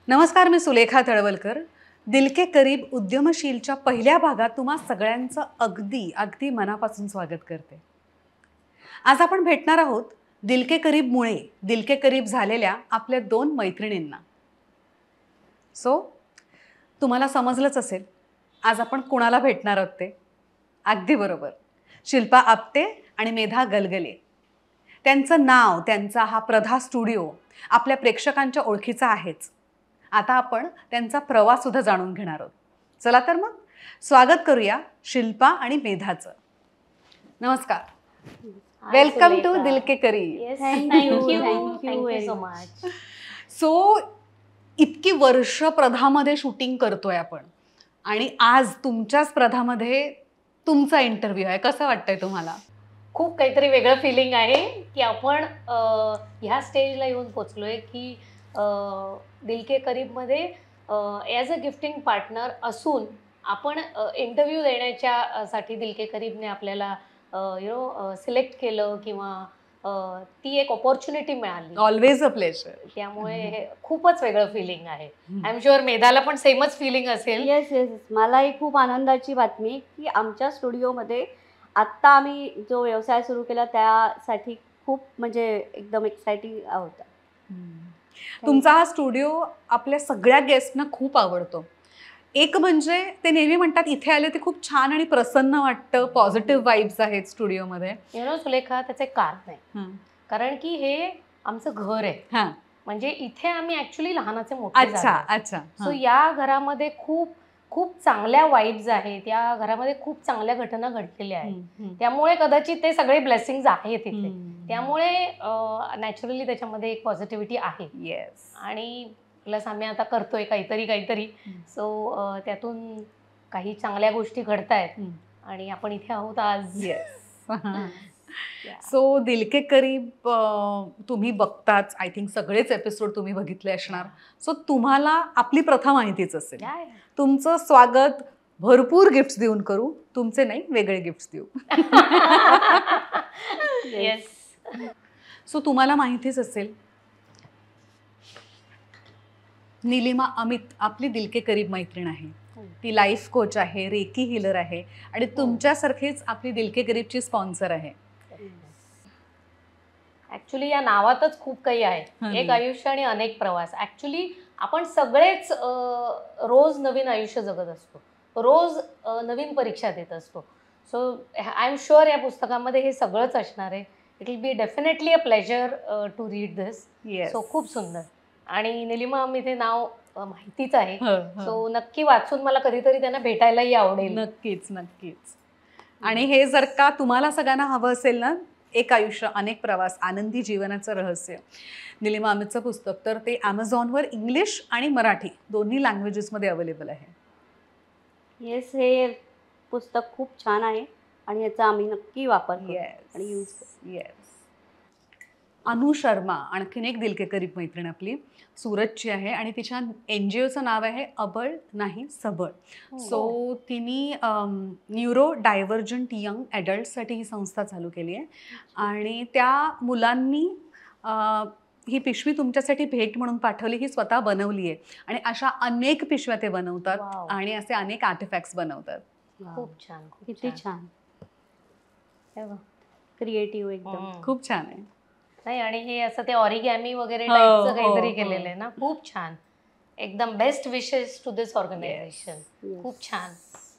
नमस्कार, मी सुलेखा तळवलकर. दिल के करीब उद्यमशीलच्या पहिल्या भागात तुम्हा सगळ्यांचं अगदी अगदी मनापासून स्वागत करते. आज आपण भेटणार आहोत दिल के करीबमुळे दिल के करीब झालेल्या आपल्या दोन मैत्रिणींना. तुम्हाला समजलंच असेल आज आपण कुणाला भेटणार आहोत ते. अगदी बरोबर, शिल्पा आपटे आणि मेधा गलगले. त्यांचं नाव, त्यांचा हा प्रधा स्टुडिओ आपल्या प्रेक्षकांच्या ओळखीचा आहेच. आता आपण त्यांचा प्रवास सुद्धा जाणून घेणार आहोत. चला तर मग स्वागत करूया शिल्पा आणि मेधाचं. नमस्कार, वेलकम टू दिल के करीब. Thank you so much. सो इतकी वर्ष प्रधामध्ये शूटिंग करतोय आपण आणि आज तुमच्याच प्रधामध्ये तुमचा इंटरव्ह्यू आहे. कसं वाटतंय तुम्हाला? खूप काहीतरी वेगळं फिलिंग आहे की आपण ह्या स्टेजला येऊन पोचलोय की दिल के करीबमध्ये ॲज अ गिफ्टिंग पार्टनर असून आपण इंटरव्ह्यू देण्याच्या साठी दिल के करीबने आपल्याला सिलेक्ट केलं किंवा ती एक ऑपॉर्च्युनिटी मिळाली. Always a pleasure. त्यामुळे खूपच वेगळं फिलिंग आहे. आय एम शुअर मेधाला पण सेमच फिलिंग असेल. येस येस, मलाही खूप आनंदाची बातमी की आमच्या स्टुडिओमध्ये आत्ता आम्ही जो व्यवसाय सुरू केला त्यासाठी खूप म्हणजे एकदम एक्साइटिंग होता. तुमचा हा स्टुडिओ आपल्या सगळ्या गेस्टना खूप आवडतो. एक म्हणजे ते नेहमी म्हणतात इथे आले ते खूप छान आणि प्रसन्न वाटतं, पॉझिटिव्ह वाईब्स आहेत स्टुडिओमध्ये. सुलेखा, त्याचे कारण आहे. कारण की हे आमचं घर आहे. म्हणजे इथे आम्ही ऍक्च्युली लहानाचे मोठे झालो. अच्छा. सो या घरामध्ये खूप खूप चांगल्या वाईब्स आहेत. या घरामध्ये खूप चांगल्या घटना घडलेल्या आहेत. त्यामुळे कदाचित ते सगळे ब्लेसिंग्स आहेत इथे. त्यामुळे नॅचरली त्याच्यामध्ये एक पॉझिटिव्हिटी आहे. येस. आणि प्लस आम्ही आता करतोय काहीतरी. सो त्यातून काही चांगल्या गोष्टी घडतायत आणि आपण इथे आहोत आज. येस. सो दिल के करीब तुम्ही बघताच, आय थिंक सगळेच एपिसोड तुम्ही बघितले असणार. सो तुम्हाला आपली प्रथा माहितीच असेल. तुमचं स्वागत भरपूर गिफ्ट्स देऊन करू. तुमचे नाही, वेगळे गिफ्ट्स देऊ. येस. सो तुम्हाला माहितीच असेल निलिमा अमित आपली दिल के करीब मैत्रीण आहे. ती लाईफ कोच आहे, रेकी हिलर आहे आणि तुमच्यासारखीच आपली दिल के करीबची स्पॉन्सर आहे. ऍक्च्युली या नावातच खूप काही आहे. एक आयुष्य आणि अनेक प्रवास. ऍक्च्युली आपण सगळेच रोज नवीन आयुष्य जगत असतो, रोज नवीन परीक्षा देत असतो. सो आय एम शुअर या पुस्तकामध्ये हे सगळंच असणार आहे. It will be definitely a pleasure to read this. So खूप सुंदर. आणि निलिमा अमित हे नाव माहितीच आहे. सो नक्की वाचून मला कधीतरी त्यांना भेटायलाही आवडेल. नक्कीच. आणि हे जर का तुम्हाला सगळ्यांना हवं असेल ना, एक आयुष्य अनेक प्रवास, आनंदी जीवनाचं रहस्य, निलिमा अमितचं पुस्तक, तर ते ॲमेझॉनवर इंग्लिश आणि मराठी दोन्ही लँग्वेजेसमध्ये अवेलेबल आहे. येस, हे पुस्तक खूप छान आहे आणि याचा आम्ही नक्की वापर करू आणि यूज करू. येस. अनु शर्मा आणखीन एक दिल के करीब मैत्रीण आपली, सुरतची आहे आणि तिच्या NGOचं नाव आहे अबळ नाही सबळ. सो तिने न्यूरो डायव्हर्जंट यंग ॲडल्टसाठी ही संस्था चालू केली आहे आणि त्या मुलांनी ही पिशवी तुमच्यासाठी भेट म्हणून पाठवली. ही स्वतः बनवली आहे आणि अशा अनेक पिशव्या ते बनवतात आणि असे अनेक आर्टिफॅक्ट्स बनवतात. खूप छान, किती छान, क्रिएटिव्ह एकदम. खूप छान आहे. नाही, आणि हे असं ते ऑरिगॅमी वगैरे टाईपचं काहीतरी केलेलं आहे ना. खूप छान, एकदम best wishes to this organisation. खूप छान.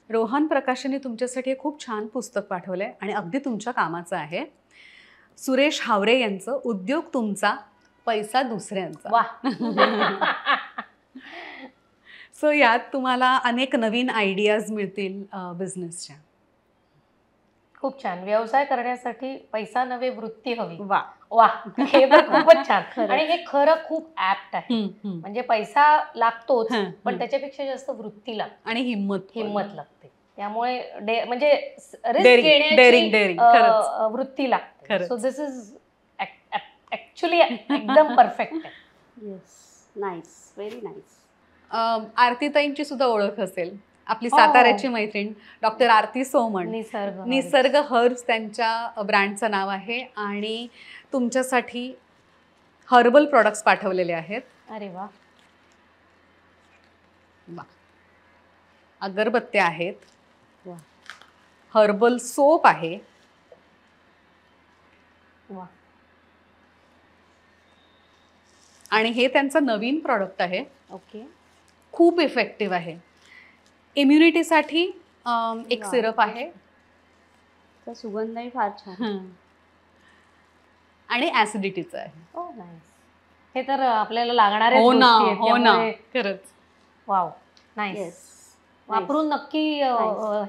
रोहन प्रकाशने तुमच्यासाठी खूप छान पुस्तक पाठवलंय आणि अगदी तुमच्या कामाचं आहे. सुरेश हावरे यांचं उद्योग तुमचा, पैसा दुसऱ्यांचा. वा. सो यात तुम्हाला अनेक नवीन आयडियाज मिळतील बिझनेसच्या. खूप छान. व्यवसाय करण्यासाठी पैसा नव्हे, वृत्ती हवी. वा. हे तर खूपच छान. आणि हे खरं खूप ऍप्ट आहे. म्हणजे पैसा लागतोच, पण त्याच्यापेक्षा जास्त वृत्ती लागते आणि हिंमत लागते. त्यामुळे म्हणजे रिस्क घेण्याची वृत्ती लागते. सो दिस इज ऍक्च्युली एकदम परफेक्ट आहे. Yes, nice, very nice. आरतीताईंची सुद्धा ओळख असेल, आपली साताऱ्याची मैत्रीण डॉक्टर आरती सोमण. निसर्ग हर्ब्स त्यांच्या ब्रँडचं नाव आहे आणि तुमच्यासाठी हर्बल प्रॉडक्ट्स पाठवलेले आहेत. अरे वा. वा. अगरबत्त्या आहेत, वा. हर्बल सोप आहे, वा. आणि हे त्यांचं नवीन प्रॉडक्ट आहे. ओके. खूप इफेक्टिव्ह आहे. इम्युनिटीसाठी एक वा. सिरप आहे तर सुगंधही फार छान. आणि ऍसिडिटीचं आहे. ओ नाईस. हे तर आपल्याला लागणारे हो ना, गोष्टी आहेत, हो ना, त्यामुळे खरंच. Wow, nice. येस. वापरून नक्की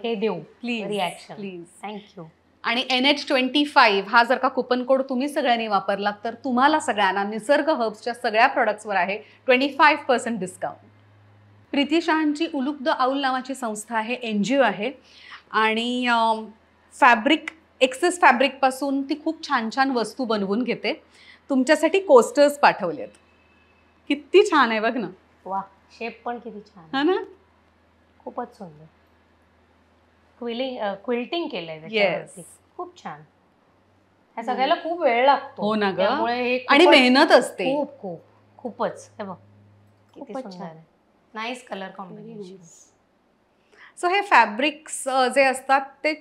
हे देऊ प्लीज रिॲक्शन. प्लीज. थँक्यू. आणि NH25 हा जर का कुपन कोड तुम्ही सगळ्यांनी वापरलात तर तुम्हाला सगळ्यांना निसर्ग हर्ब्सच्या सगळ्या प्रोडक्ट्सवर आहे 25% डिस्काउंट. प्रीती शहांची उलुक आऊल नावाची संस्था आहे, NGO आहे, आणि एक्सेस फॅब्रिकपासून ती खूप छान छान वस्तू बनवून घेते. तुमच्यासाठी कोस्टर्स पाठवलेत. किती छान आहे बघ ना. वा, शेप पण किती छान, हा ना. खूपच सुंदर. क्विल्टिंग केलंय त्याच्यावरती. येस. खूप छान. ह्या सगळ्याला खूप वेळ लागतो. हो ना ग. त्यामुळे हे आणि खूपच- मेहनत असते. खूप खूप खूपच. हे बघ किती खूपच सुंदर छान. आहे. Nice colour combination. सो हे फॅब्रिक्स जे असतात ते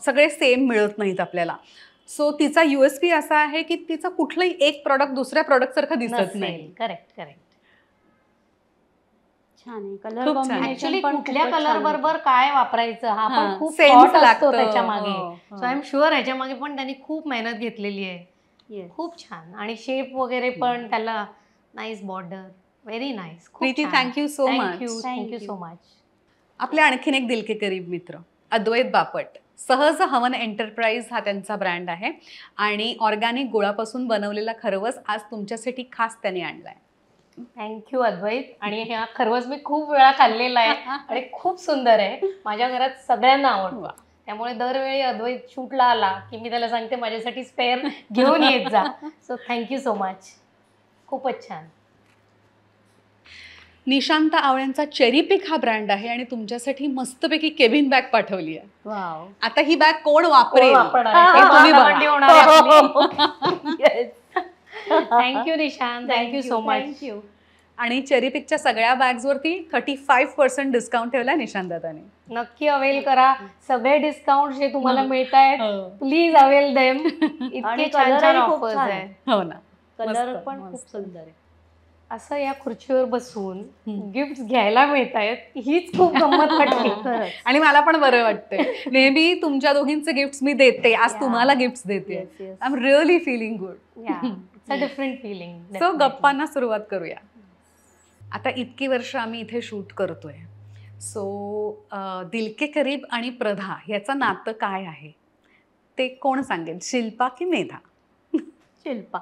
सगळे सेम मिळत नाहीत आपल्याला. सो तिचा USP असा आहे की तिचा कुठलाही एक प्रॉडक्ट दुसऱ्या प्रॉडक्ट सारखं दिसत नाही. Correct correct. छान आहे. कलर खूप छान. कॉम्बिनेशन ऍक्च्युली पण कुठल्या खूपच कलर छान बरोबर काय वापरायचं हा हां, पण खूप sense thought असतो लागतं. त्याच्या मागे. हो, हो. सो आय एम शुअर ह्याच्या मागे पण त्यांनी खूप मेहनत घेतलेली आहे. आहे. Yes. खूप छान. आणि शेप वगैरे पण त्याला nice border, very nice. Preeti, thank you so much. Thank you so much. आपले आणखीन एक दिल के करीब मित्र अद्वैत बापट. सहज हवन एंटरप्राइज हा त्यांचा ब्रँड आहे, आणि ऑर्गॅनिक गुळापासून बनवलेला खरवस आज तुमच्यासाठी खास त्यांनी आणलाय. थँक्यू अद्वैत. आणि ह्या खरवस मी खूप वेळा खाल्लेला आहे आणि खूप सुंदर आहे. माझ्या घरात सगळ्यांना आवडतो. त्यामुळे दरवेळी अद्वैत शूटला आला की मी त्याला सांगते माझ्यासाठी स्पेअर घेऊन येत जा. So thank you so much. खूपच छान. निशांत आवळ्यांचा चेरी पिक हा ब्रँड आहे, आणि तुमच्यासाठी मस्तपैकी केबिन बॅग पाठवली आहे. वाव. आता ही बॅग कोण वापरेल वापरणार हे तुम्ही बघा. Thank you Nishant. Thank you so much. Thank you. आणि चेरी पिकच्या सगळ्या बॅग्सवरती 35% डिस्काउंट ठेवलाय निशांत दादाने. नक्की अवेल करा. सगळे डिस्काउंट जे तुम्हाला मिळत आहेत प्लीज अवेल देम. इतके आणि छान छान कलरही खूप ऑफर्स छान आहेत. हो ना. कलर मस्त, पण मस्त. खूप सुंदर आहे. असं या खुर्चीवर बसून गिफ्ट घ्यायला मिळत आहेत, हीच खूप गंमत वाटली. खरंच. आणि मला पण बरं वाटतंय. नेहमी तुमच्या दोघींचे गिफ्ट्स मी देते, आज Yeah. तुम्हाला गिफ्ट्स देते. Yes, yes. I am really feeling good. It's a different feeling. So गप्पांना सुरुवात करूया. आता इतकी वर्ष आम्ही इथे शूट करतोय, सो दिल के करीब आणि प्रधा याचं नातं काय आहे ते कोण सांगेल, शिल्पा की मेधा? शिल्पा.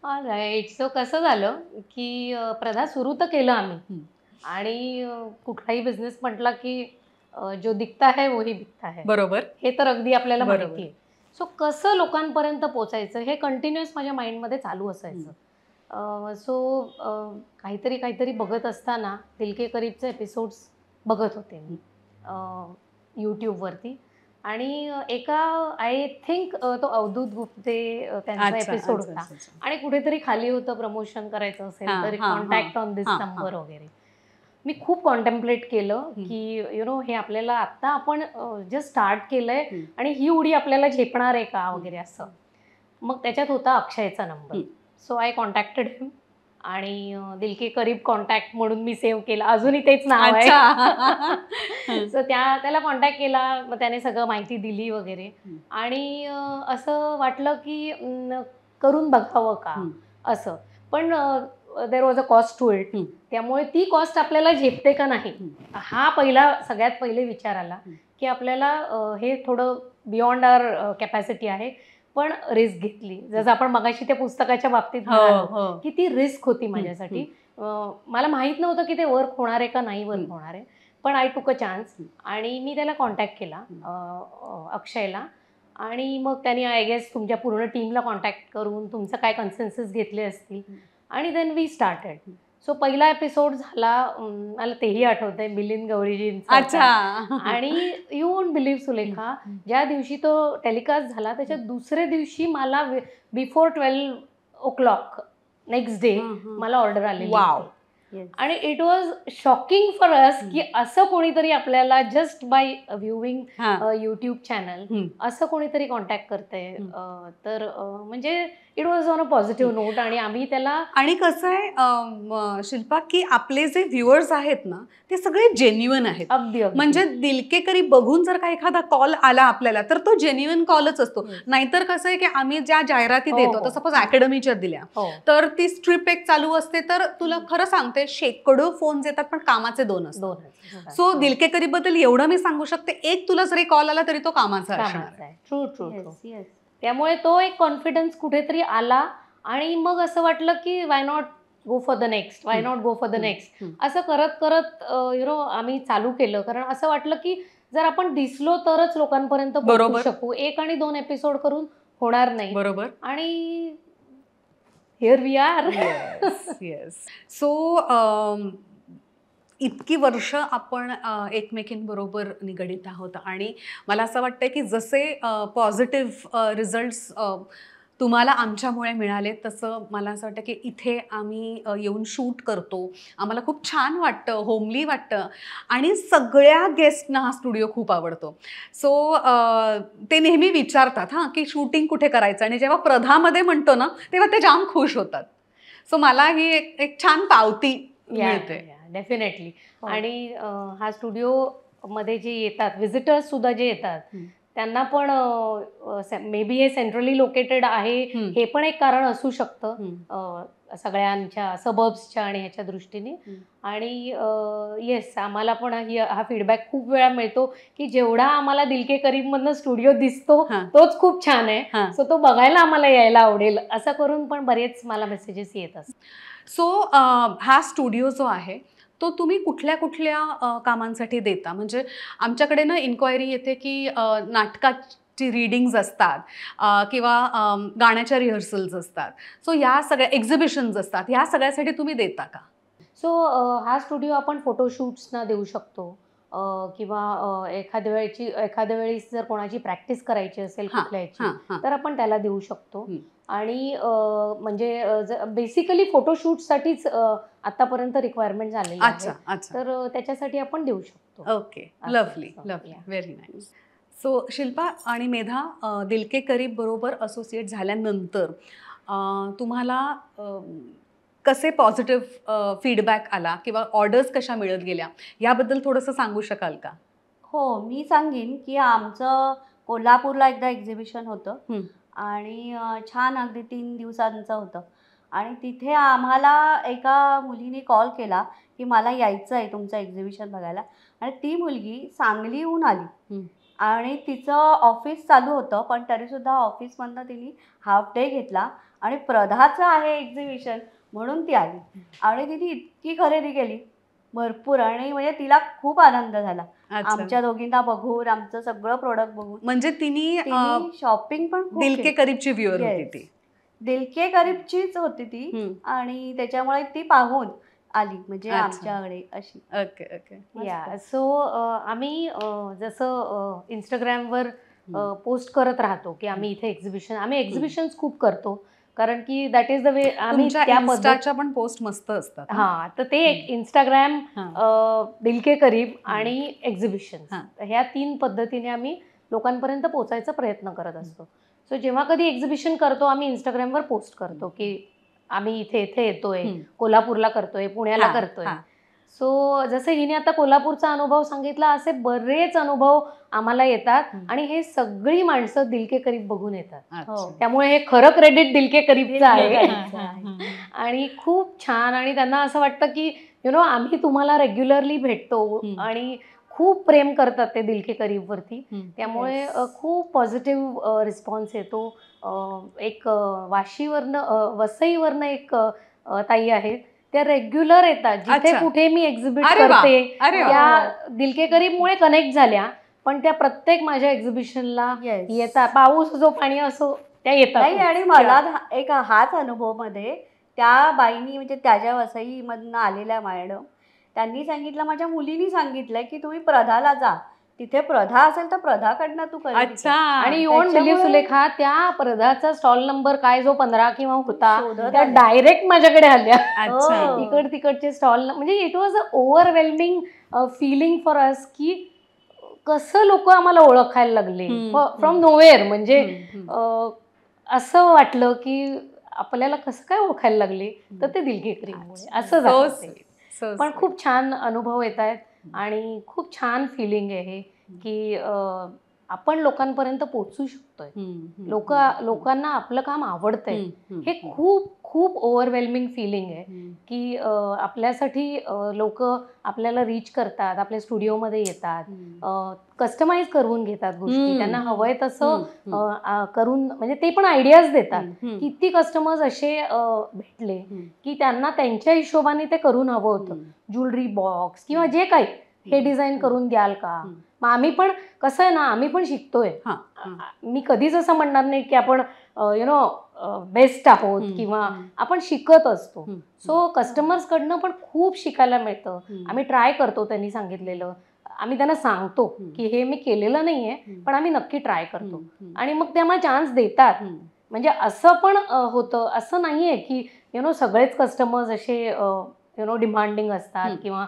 राईट. सो कसं झालं की प्रधा सुरू तर केलं आम्ही, आणि कुठलाही बिझनेस म्हटला की जो दिखता है वही बिकता है, बरोबर. हे तर अगदी आपल्याला बरोबर. माहिती आहे. सो कसं लोकांपर्यंत पोचायचं हे कंटिन्युअस माझ्या माइंडमध्ये चालू असायचं. सो काहीतरी बघत असताना दिल के करीबचे एपिसोड्स बघत होते मी यूट्यूबवरती, आणि एका आय थिंक तो अवधूत गुप्ते त्यांचा अच्छा, एपिसोड अच्छा, होता, अच्छा, अच्छा. आणि कुठेतरी खाली होतं प्रमोशन करायचं असेल हां, तर हां, कॉन्टॅक्ट ऑन दिस हां, नंबर हां. वगैरे. मी खूप कॉन्टेम्प्लेट केलं की हे आपल्याला आत्ता आपण जस्ट स्टार्ट केलंय आणि ही उडी आपल्याला झेपणार आहे का वगैरे असं. मग त्याच्यात होता अक्षयचा नंबर. सो आय कॉन्टॅक्टेड हिम, आणि दिल के करीब कॉन्टॅक्ट म्हणून मी सेव्ह केला. अजूनही तेच नाव आहे. सो त्याला कॉन्टॅक्ट केला, मग त्याने सगळं माहिती दिली वगैरे, आणि असं वाटलं की करून बघावं का असं. पण there was a cost to it. त्यामुळे ती कॉस्ट आपल्याला झेपते का नाही हा सगळ्यात पहिले विचार आला की आपल्याला हे थोडं बियॉन्ड आवर कॅपॅसिटी आहे. पण रिस्क घेतली, जसं आपण मगाशी त्या पुस्तकाच्या बाबतीत म्हणालो की ती रिस्क होती माझ्यासाठी. मला माहित नव्हतं की ते वर्क होणार आहे का नाही वर्क होणार आहे, पण आय टूक अ चान्स, आणि मी त्याला कॉन्टॅक्ट केला अक्षयला, आणि मग त्यांनी आय गेस तुमच्या पूर्ण टीमला कॉन्टॅक्ट करून तुमचं काय कन्सेन्सस घेतले असतील, आणि देन वी स्टार्टेड. सो पहिला एपिसोड झाला, मला तेही आठवतंय, मिलिंद गौरीजींचा. अच्छा. आणि यू वोंट बिलीव्ह सुलेखा, ज्या दिवशी तो टेलिकास्ट झाला त्याच्या दुसऱ्या दिवशी मला बिफोर 12 o'clock नेक्स्ट डे मला ऑर्डर आलेली वाव. होती. Yes. आणि it was shocking for us की असं कोणीतरी आपल्याला जस्ट बाय व्ह्यूइंग हा. युट्यूब चॅनल हम्म. असं कोणीतरी कॉन्टॅक्ट करतंय. तर म्हणजे it was on a positive note आणि आम्ही त्याला आणि कसं आहे शिल्पा की आपले जे व्ह्युअर्स आहेत ना ते सगळे जेन्युइन आहेत. अगदी म्हणजे दिलकेकरी बघून जर का एखादा कॉल आला आपल्याला तर तो जेन्युइन कॉलच असतो. Yes. नाहीतर कसं आहे की आम्ही ज्या जाहिराती हो, देतो हो. तर सपोज अकॅडमीच्या दिल्या हो तर ती स्ट्रिप एक चालू असते तर तुला खरं सांगते शेकडो फोन्स येतात पण कामाचे 2 असतात. 2 सो दिलकेकरी बद्दल एवढं मी सांगू शकते एक तुला जरी कॉल आला तरी तो कामाचा असणार कामाचं आहे. आहे. True true true. Yes, yes. त्यामुळे तो एक कॉन्फिडन्स कुठेतरी आला आणि मग असं वाटलं की why not go for the next, why not go for the next, असं करत करत आम्ही चालू केलं. कारण असं वाटलं की जर आपण दिसलो तरच लोकांपर्यंत पोहोचू बरोबर. शकू. 1 आणि 2 एपिसोड करून होणार नाही. बरोबर. आणि here we are. Yes. So इतकी वर्ष आपण एकमेकींबरोबर निगडीत आहोत आणि मला असं वाटतं की जसे पॉझिटिव्ह रिझल्ट्स तुम्हाला आमच्यामुळे मिळाले तसं मला असं वाटतं की इथे आम्ही येऊन शूट करतो. आम्हाला खूप छान वाटतं, होमली वाटतं आणि सगळ्या गेस्टना हा स्टुडिओ खूप आवडतो. सो ते नेहमी विचारतात हां की शूटिंग कुठे करायचं आणि जेव्हा प्रधामध्ये म्हणतो ना तेव्हा ते जाम खुश होतात. सो मला ही एक छान पावती मिळते. डेफिनेटली. हो. आणि हा स्टुडिओ मध्ये जे येतात व्हिजिटर्स सुद्धा जे येतात त्यांना पण मे बी हे सेंट्रली लोकेटेड आहे हे पण एक कारण असू शकतं सगळ्यांच्या सबर्ब्सच्या आणि ह्याच्या दृष्टीने. आणि येस आम्हाला पण हा फीडबॅक खूप वेळा मिळतो की जेवढा आम्हाला दिलके करीबमधनं स्टुडिओ दिसतो तोच खूप छान आहे. सो तो बघायला आम्हाला यायला आवडेल असं करून पण बरेच मला मेसेजेस येत असतात. सो हा स्टुडिओ जो आहे तो तुम्ही कुठल्या कुठल्या कामांसाठी देता? म्हणजे आमच्याकडे ना इन्क्वायरी येते की नाटकाची रीडिंग्ज असतात किंवा गाण्याच्या रिहर्सल्स असतात. सो या सगळ्या एक्झिबिशन्स असतात, ह्या सगळ्यासाठी तुम्ही देता का? सो हा स्टुडिओ आपण फोटोशूट्सना देऊ शकतो किंवा एखाद्या वेळी जर कोणाची प्रॅक्टिस करायची असेल कुठल्याची तर आपण त्याला देऊ शकतो. आणि म्हणजे बेसिकली फोटोशूटसाठीच आतापर्यंत रिक्वायरमेंट झालेली आहे. तर त्याच्यासाठी आपण देऊ शकतो. Okay, lovely lovely, very nice. So Shilpa आणि मेधा, दिलके करीब बरोबर असोसिएट झाल्यानंतर तुम्हाला कसे पॉझिटिव्ह फीडबॅक आला किंवा ऑर्डर्स कशा मिळत गेल्या याबद्दल थोडंसं सांगू शकाल का? हो, मी सांगेन की आमचं कोल्हापूरला एकदा एक्झिबिशन होतं आणि छान अगदी 3 दिवसांचं होतं आणि तिथे आम्हाला एका मुलीने कॉल केला की मला यायचं आहे तुमचं एक्झिबिशन बघायला. आणि ती मुलगी सांगलीहून आली आणि तिचं ऑफिस चालू होतं पण तरीसुद्धा ऑफिसमधनं तिने हाफ डे घेतला आणि प्रधाचं आहे एक्झिबिशन म्हणून ती आली आणि तिने इतकी खरेदी केली भरपूर आणि म्हणजे तिला खूप आनंद झाला आमच्या दोघींना बघून, आमचं सगळं प्रोडक्ट बघून. म्हणजे तिने शॉपिंग पण खूप दिलके करीबची व्ह्युअर होती ती. दिलके करीबचीच होती ती आणि त्याच्यामुळे ती पाहून आली म्हणजे आमच्याकडे अशी. Okay okay. या सो आम्ही जसं इंस्टाग्रामवर पोस्ट करत राहतो की आम्ही इथे आम्ही एक्झिबिशन्स खूप करतो कारण की दॅट इज द वे आम्ही त्या पद्धतीच्या पण पोस्ट मस्त असतात. हां, तर ते एक इंस्टाग्राम, दिलके करीब आणि एक्झिबिशन ह्या 3 पद्धतीने आम्ही लोकांपर्यंत पोहोचायचा प्रयत्न करत असतो. सो जेव्हा कधी एक्झिबिशन करतो आम्ही इंस्टाग्रामवर पोस्ट करतो की आम्ही इथे येतोय, कोल्हापूरला करतोय, पुण्याला करतोय. सो जसं हिने आता कोल्हापूरचा अनुभव सांगितला असे बरेच अनुभव आम्हाला येतात आणि हे सगळी माणसं दिलके करीब बघून येतात. त्यामुळे हे खरं क्रेडिट दिलके करीबचं आहे. आणि खूप छान आणि त्यांना असं वाटतं की आम्ही तुम्हाला रेग्युलरली भेटतो आणि खूप प्रेम करतात ते दिलके करीबवरती. त्यामुळे खूप पॉझिटिव्ह रिस्पॉन्स येतो. एक वसईवरनं एक ताई आहेत त्या रेग्युलर येतात जिथे कुठे मी एक्झिबिट करते त्या दिलके करीबमुळे कनेक्ट झाल्या पण त्या प्रत्येक माझ्या एक्झिबिशनला येतात. पाऊस असो पाणी असो त्या येतात. आणि मला एक हाच अनुभव मध्ये त्या बाईनी म्हणजे त्याच्या वसईमधनं आलेल्या मॅडम त्यांनी सांगितलं माझ्या मुलीनी सांगितलंय की तुम्ही प्रधाला जा तिथे प्रधा असेल तर प्रधाकडनं तू कर अच्छा. आणि यू वोंट बिलीव्ह सुलेखा, त्या प्रधाचा स्टॉल नंबर काय जो 15 किंवा होता शोधत त्या आल्या. डायरेक्ट माझ्याकडे आल्या. अच्छा. हो. इकड तिकडचे स्टॉल, म्हणजे it was a overwhelming feeling for us की कसं लोक आम्हाला ओळखायला लागले फ्रॉम नोवेअर. म्हणजे असं वाटलं की आपल्याला कसं काय ओळखायला लागले, तर ते दिलगी क्रीममुळे असं झालं ते. पण खूप छान अनुभव येत आहेत आणि खूप छान फिलिंग आहे हे की आपण लोकांपर्यंत पोहोचू शकतोय. लोकांना आपलं काम आवडतंय. हे खूप खूप ओव्हरवेल्मिंग फिलिंग आहे की आपल्यासाठी लोक आपल्याला रीच करतात, आपल्या स्टुडिओमध्ये येतात, कस्टमाइज करून घेतात गोष्टी, त्यांना हवंय तसं करून, म्हणजे ते पण आयडियाज देतात. किती कस्टमर्स असे भेटले की त्यांना त्यांच्या हिशोबाने ते करून हवं होतं, ज्वेलरी बॉक्स किंवा जे काही, हे डिझाईन करून द्याल का. मग आम्ही पण कसं आहे ना, आम्ही पण शिकतोय. मी कधीच असं म्हणणार नाही की आपण बेस्ट आहोत किंवा आपण शिकत असतो. सो कस्टमर्स कडनं पण खूप शिकायला मिळतं. आम्ही ट्राय करतो, त्यांनी सांगितलेलं आम्ही त्यांना सांगतो की हे मी केलेलं नाहीये पण आम्ही नक्की ट्राय करतो, आणि मग ते आम्हाला चान्स देतात. म्हणजे असं पण होतं, असं नाहीये की सगळेच कस्टमर्स असे डिमांडिंग असतात किंवा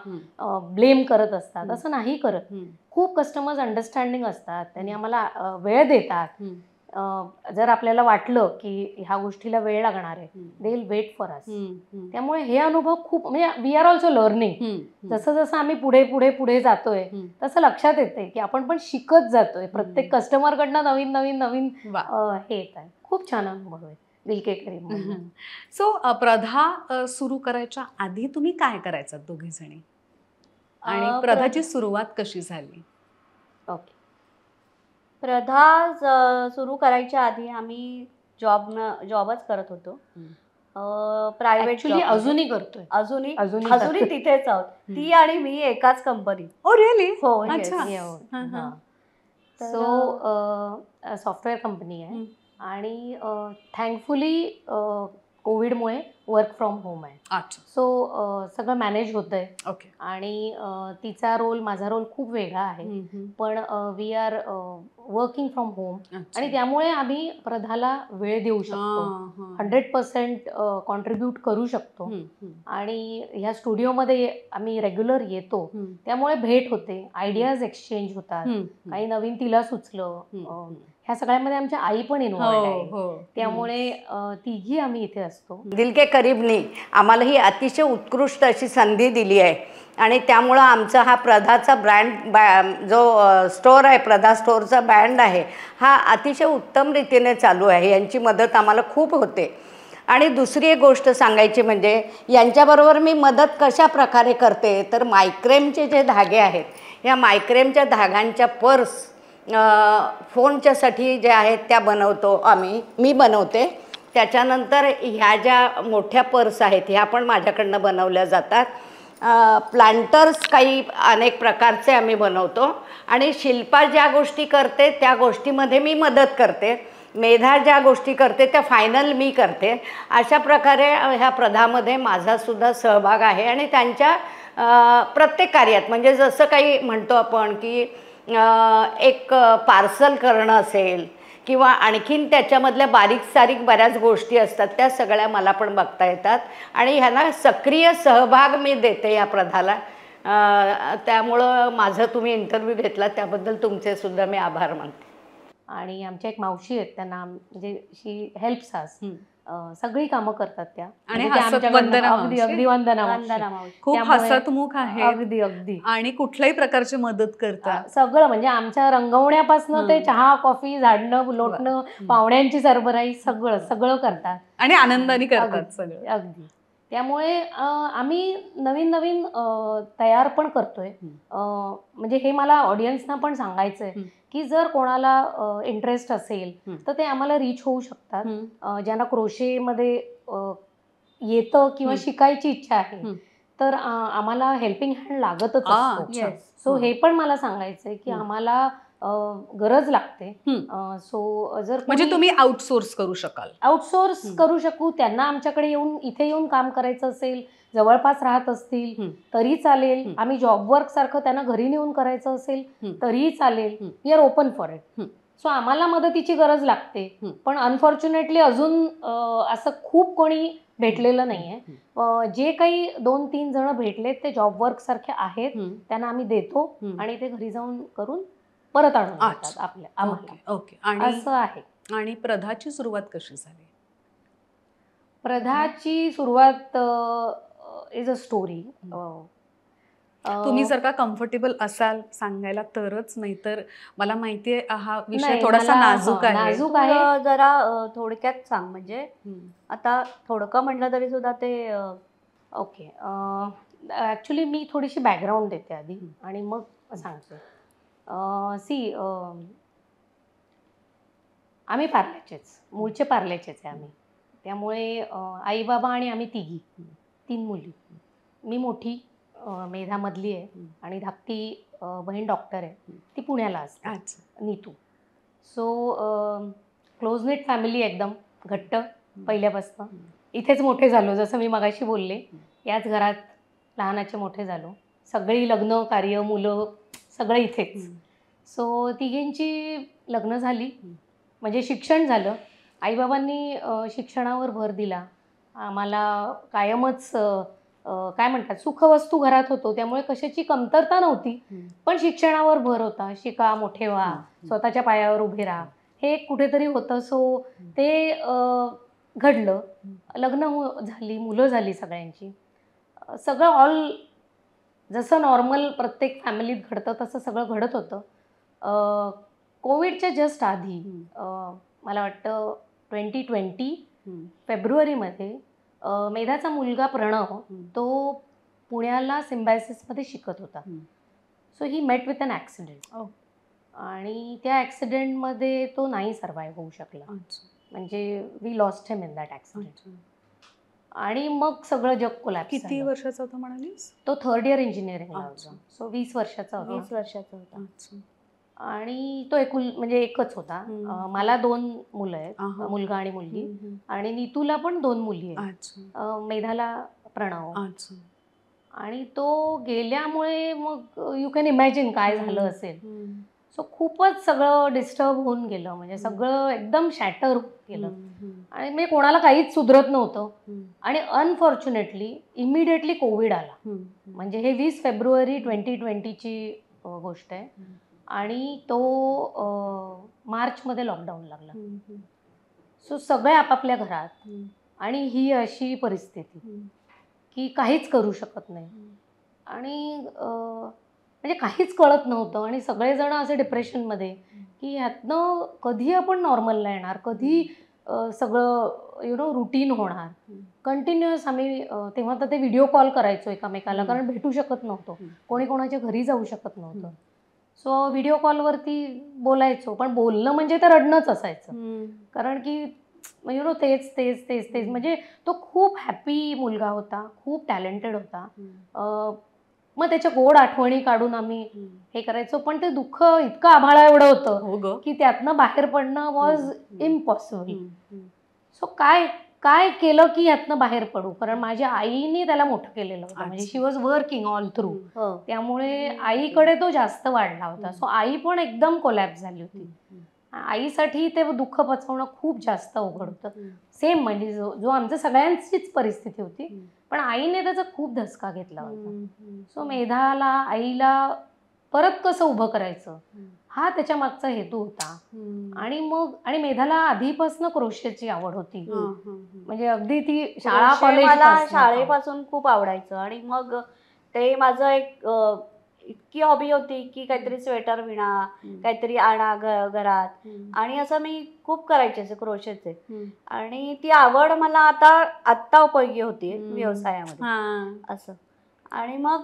ब्लेम करत असतात, असं नाही करत. खूप कस्टमर्स अंडरस्टँडिंग असतात, त्यांनी आम्हाला वेळ देतात. जर आपल्याला वाटलं की ह्या गोष्टीला वेळ लागणार आहे, they will wait for us. त्यामुळे हे अनुभव खूप, म्हणजे वी आर ऑल्सो लर्निंग. जसं जसं आम्ही पुढे पुढे पुढे जातोय तसं लक्षात येते की आपण पण शिकत जातोय. प्रत्येक कस्टमरकडनं नवीन नवीन नवीन हे येत आहे. खूप छान अनुभव आहे दिलके क्रीम. सो प्रधा सुरू करायच्या आधी तुम्ही काय करायचात दोघी जणी, आणि प्रधाची सुरुवात कशी झाली? ओके. प्रधा सुरू करायच्या आधी आम्ही जॉबच करत होतो. प्रायव्हेट जॉब अजूनही करतोय. अजूनही तिथेच आहोत. ती आणि मी एकाच कंपनी. Oh really? हो. अच्छा. सो सॉफ्टवेअर कंपनी आहे आणि थँकफुली कोविडमुळे वर्क फ्रॉम होम आहे. अच्छा. सो सगळं मॅनेज होतंय. ओके. आणि तिचा रोल, माझा रोल खूप वेगळा आहे, पण we are working from home, आणि त्यामुळे आम्ही प्रधाला वेळ देऊ शकतो, 100% कॉन्ट्रीब्यूट करू शकतो. आणि ह्या स्टुडिओमध्ये आम्ही रेग्युलर येतो, त्यामुळे भेट होते, आयडियाज एक्सचेंज होतात, काही नवीन तिला सुचलं. ह्या सगळ्यामध्ये आमच्या आई पण इन्व्हॉल्व आहे, त्यामुळे तिघी आम्ही इथे असतो. दिलके करीबनी आम्हाला ही अतिशय उत्कृष्ट अशी संधी दिली आहे, आणि त्यामुळं आमचा हा प्रधाचा जो स्टोअर आहे, प्रधा स्टोअरचा ब्रँड आहे, हा अतिशय उत्तम रीतीने चालू आहे. यांची मदत आम्हाला खूप होते. आणि दुसरी एक गोष्ट सांगायची म्हणजे यांच्याबरोबर मी मदत कशा प्रकारे करते, तर मायक्रेमचे जे धागे आहेत, या मायक्रेमच्या धाग्यांच्या पर्स फोनच्यासाठी जे आहेत त्या बनवतो मी बनवते. त्याच्यानंतर ह्या ज्या मोठ्या पर्स आहेत ह्या पण माझ्याकडनं बनवल्या जातात. प्लांटर्स काही अनेक प्रकारचे आम्ही बनवतो, आणि शिल्पा ज्या गोष्टी करते त्या गोष्टीमध्ये मी मदत करते. मेधा ज्या गोष्टी करते त्या फायनल मी करते. अशा प्रकारे ह्या प्रधामध्ये माझासुद्धा सहभाग आहे, आणि त्यांच्या प्रत्येक कार्यात, म्हणजे जसं काही म्हणतो आपण की एक पार्सल करणं असेल किंवा आणखीन त्याच्यामधल्या बारीक सारीक बऱ्याच गोष्टी असतात, त्या सगळ्या मला पण बघता येतात, आणि ह्यांना सक्रिय सहभाग मी देते या प्रधाला. त्यामुळं माझं तुम्ही इंटरव्ह्यू घेतला त्याबद्दल तुमचेसुद्धा मी आभार मानते. आणि आमच्या एक मावशी आहेत, त्यांना म्हणजे शी हेल्प्स अस, सगळी कामं करतात त्या, आणि अगदी वंदना मावशी. खूप हसतमुख आहे, अगदी आणि कुठल्याही प्रकारची मदत करतात. सगळं, म्हणजे आमच्या रंगवण्यापासून ते चहा कॉफी झाडणं लोटणं, पाहुण्यांची सरबराई, सगळं करतात, आणि आनंदाने करतात सगळं. अगदी. त्यामुळे आम्ही नवीन नवीन तयार पण करतोय. म्हणजे हे मला ऑडियन्सना पण सांगायचं आहे की जर कोणाला इंटरेस्ट असेल तर ते आम्हाला रीच होऊ शकतात. ज्यांना क्रोशेमध्ये येतं किंवा शिकायची इच्छा आहे तर आम्हाला हेल्पिंग हँड लागतच असतो. सो हे पण मला सांगायचं आहे की आम्हाला गरज लागते. सो जर म्हणजे तुम्ही आउटसोर्स करू शकाल? आउटसोर्स करू शकू, त्यांना आमच्याकडे इथे येऊन काम करायचं असेल जवळपास राहत असतील तरी चालेल, आम्ही जॉब वर्क सारखं त्यांना घरी नेऊन करायचं असेल तरीही चालेल, we are open for it. So आम्हाला मदतीची गरज लागते, पण अनफॉर्च्युनेटली अजून असं खूप कोणी भेटलेलं नाहीये. जे काही 2-3 जण भेटलेत ते जॉब वर्क सारखे आहेत, त्यांना आम्ही देतो आणि ते घरी जाऊन करून परत आणून देतात आपल्या आम्हाला. ओके. आणि असं आहे. आणि प्रधाची सुरुवात कशी झाली? प्रधाची सुरुवात इज अ स्टोरी. तुम्ही जर का कम्फर्टेबल असाल सांगायला तरच, नाही तर मला माहितीये हा विषय नाही, थोडासा मला- नाजूक आहे. नाजूक आहे. तू जरा थोडक्यात सांग, म्हणजे आता थोडकं म्हटलं तरी सुद्धा ते ओके. ॲक्च्युली मी थोडीशी बॅकग्राऊंड देते आधी आणि मग सांगते. सी, आम्ही पार्ल्याचेच, मूळचे पार्ल्याचेच आहे आम्ही. त्यामुळे आई बाबा आणि आम्ही 3 मुली. मी मोठी, मेधामधली आहे, आणि धाकटी बहीण डॉक्टर आहे, ती पुण्याला असते, नीतू. सो क्लोज-नेट फॅमिली, एकदम घट्ट पहिल्यापासून. इथेच मोठे झालो, जसं मी मगाशी बोलले, याच घरात लहानाचे मोठे झालो. सगळी लग्न, कार्य, मुलं सगळं इथेच. सो तिघींची लग्न झाली, म्हणजे शिक्षण झालं. आईबाबांनी शिक्षणावर भर दिला. आम्हाला कायमच काय म्हणतात, सुखवस्तू घरात होतो, त्यामुळे कशाची कमतरता नव्हती, पण शिक्षणावर भर होता. शिका, मोठे व्हा, स्वतःच्या पायावर उभे राहा, हे कुठेतरी होतं. सो ते घडलं. लग्न झाली, मुलं झाली सगळ्यांची. सगळं ऑल जसं नॉर्मल प्रत्येक फॅमिलीत घडतं तसं सगळं घडत होतं. कोविडच्या जस्ट आधी, मला वाटतं 2020 फेब्रुवारीमध्ये, मेधाचा मुलगा प्रणव, तो पुण्याला सिम्बायसिसमध्ये शिकत होता. So he met with an accident, आणि त्या ॲक्सिडेंटमध्ये तो नाही सर्वाईव्ह होऊ शकला. म्हणजे we lost him in that accident. आणि मग सगळं जग कोलॅप्स. किती वर्षाचा होता म्हणालीस? तो 3rd इयर इंजिनिअरिंगला होता. सो 20 वर्षाचा होता. 20 वर्षाचा होता. आणि तो म्हणजे एकच होता. मला 2 मुलं आहेत, मुलगा आणि मुलगी, आणि नीतूला पण 2 मुली आहेत, मेधाला प्रणव. आणि तो गेल्यामुळे मग यू कॅन इमॅजिन काय झालं असेल. सो खूपच सगळं डिस्टर्ब होऊन गेलं, म्हणजे सगळं एकदम शॅटर होऊन गेलं, आणि मी कोणाला काहीच सुधरत नव्हतं. आणि अनफॉर्च्युनेटली इमिडिएटली कोविड आला. म्हणजे हे 20 फेब्रुवारी 2020ची गोष्ट आहे, आणि तो मार्चमध्ये लॉकडाऊन लागला. सो सगळे आपापल्या घरात, आणि ही अशी परिस्थिती की काहीच करू शकत नाही, आणि म्हणजे काहीच कळत नव्हतं, आणि सगळेजण असे डिप्रेशनमध्ये की ह्यातनं कधी आपण नॉर्मलला येणार, कधी सगळं रुटीन होणार. कंटिन्युअस आम्ही तेव्हा तर ते व्हिडिओ कॉल करायचो एकामेकाला, कारण भेटू शकत नव्हतो, कोणी कोणाच्या घरी जाऊ शकत नव्हतं. सो व्हिडिओ कॉलवरती बोलायचो, पण बोलणं म्हणजे ते रडणंच असायचं, कारण की तेच तेच तेच तेच. म्हणजे तो खूप हॅपी मुलगा होता, खूप टॅलेंटेड होता. मग त्याच्या गोड आठवणी काढून आम्ही हे करायचो, पण ते दुःख इतकं आभाळा एवढं होतं की त्यातनं बाहेर पडणं वॉज इम्पॉसिबल. सो काय केलं की यातनं बाहेर पडू, कारण माझ्या आईने त्याला मोठं केलेलं होतं, म्हणजे शी वॉज वर्किंग ऑल थ्रू, त्यामुळे आईकडे तो जास्त वाढला होता. सो आई पण एकदम कोलॅप्स झाली होती. आईसाठी ते दुःख पचवणं खूप जास्त अवघड होतं. सेम, म्हणजे जो आमच्या सगळ्यांचीच परिस्थिती होती, पण आईने त्याचा खूप धसका घेतला होता. सो मेधाला, आईला परत कसं उभं करायचं हा त्याच्या मागचा हेतू होता. आणि मेधाला आधीपासून क्रोशेची आवड होती, म्हणजे अगदी ती शाळेपासून खूप आवडायचं. आणि मग ते माझं एक इतकी हॉबी होती की काहीतरी स्वेटर विणा, काहीतरी आणा घरात, आणि असं मी खूप करायचे असे क्रोशेचे. आणि ती आवड मला आत्ता उपयोगी होती व्यवसायामध्ये असं. आणि मग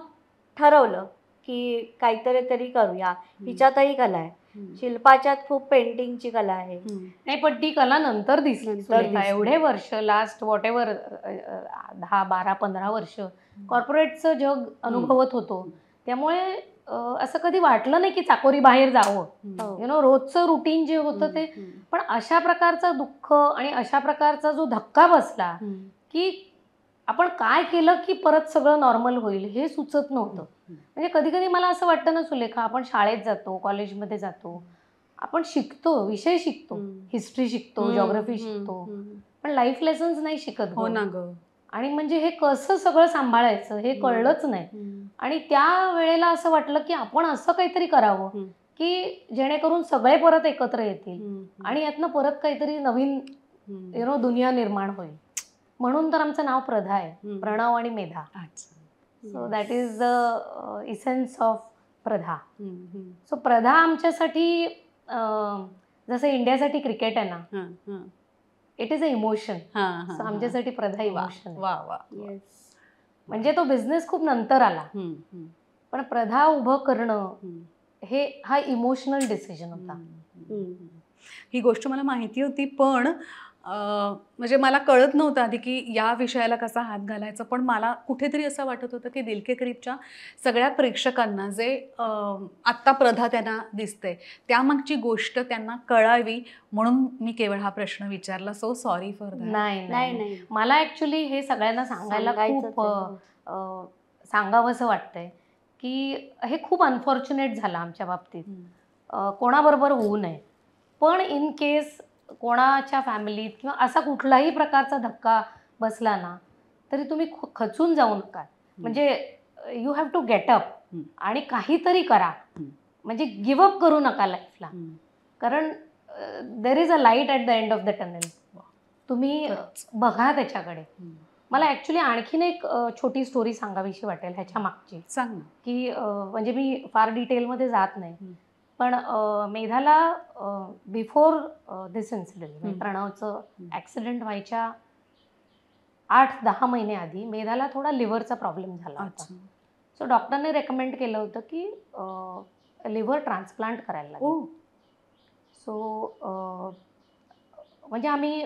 ठरवलं की काहीतरी करूया. हिच्यातही कला आहे, शिल्पाच्यात खूप पेंटिंगची कला आहे. नाही, पण ती कला नंतर दिसली. एवढे वर्ष, लास्ट वॉट एव्हर 10, 12, 15 वर्ष कॉर्पोरेटचं जग अनुभवत होतो, त्यामुळे असं कधी वाटलं नाही की चाकोरी बाहेर जावं. रोजचं रुटीन जे होतं ते. पण अशा प्रकारचं दुःख आणि अशा प्रकारचा जो धक्का बसला की आपण काय केलं की परत सगळं नॉर्मल होईल हे सुचत नव्हतं. म्हणजे कधी कधी मला असं वाटतं ना सुलेखा, आपण शाळेत जातो, कॉलेजमध्ये जातो, आपण शिकतो, विषय शिकतो, हिस्ट्री शिकतो, जॉग्रफी शिकतो, पण लाईफ लेसन्स नाही शिकत. हो ना ग. आणि म्हणजे हे कसं सगळं सांभाळायचं हे कळलंच नाही. आणि त्या वेळेला असं वाटलं की आपण असं काहीतरी करावं की जेणेकरून सगळे परत एकत्र येतील आणि यातनं परत काहीतरी नवीन दुनिया निर्माण होईल. म्हणून तर आमचं नाव प्रधा आहे, प्रणव आणि Medha. So that is the essence of Pradha. So Pradha आमच्यासाठी जसं इंडियासाठी क्रिकेट आहे ना, इट इज अ इमोशन. आमच्यासाठी प्रधा इमोशन. वा वा. म्हणजे तो बिझनेस खूप नंतर आला, पण प्रधा उभं करणं हा इमोशनल डिसिजन होता. ही गोष्ट मला माहिती होती, पण म्हणजे मला कळत नव्हतं आधी की या विषयाला कसा हात घालायचा. पण मला कुठेतरी असं वाटत होतं की दिल के करीबच्या सगळ्या प्रेक्षकांना जे आत्ता प्रधा त्यांना दिसते त्यामागची गोष्ट त्यांना कळावी म्हणून मी केवळ हा प्रश्न विचारला. So sorry for that. नाही, मला ऍक्च्युली हे सगळ्यांना सांगायला खूप सांगावंसं वाटतंय की हे खूप अनफॉर्च्युनेट झालं आमच्या बाबतीत. कोणाबरोबर होऊ नये, पण इन केस कोणाच्या फॅमिलीत किंवा असा कुठलाही प्रकारचा धक्का बसला ना तरी तुम्ही खचून जाऊ नका. म्हणजे you have to get up आणि काहीतरी करा. म्हणजे गिव्ह अप करू नका लाईफला, कारण there is a light at the end of the tunnel. तुम्ही बघा त्याच्याकडे. मला ॲक्च्युली आणखीन एक छोटी स्टोरी सांगावीशी वाटेल ह्याच्या मागची. सांग ना. की म्हणजे मी फार डिटेलमध्ये जात नाही, पण मेधाला बिफोर दिस इन्सिडेंट, प्रणवचं ॲक्सिडेंट व्हायच्या 8-10 महिने आधी मेधाला थोडा लिव्हरचा प्रॉब्लेम झाला होता. सो डॉक्टरने रेकमेंड केलं होतं की लिव्हर ट्रान्सप्लांट करायला लागेल. सो म्हणजे आम्ही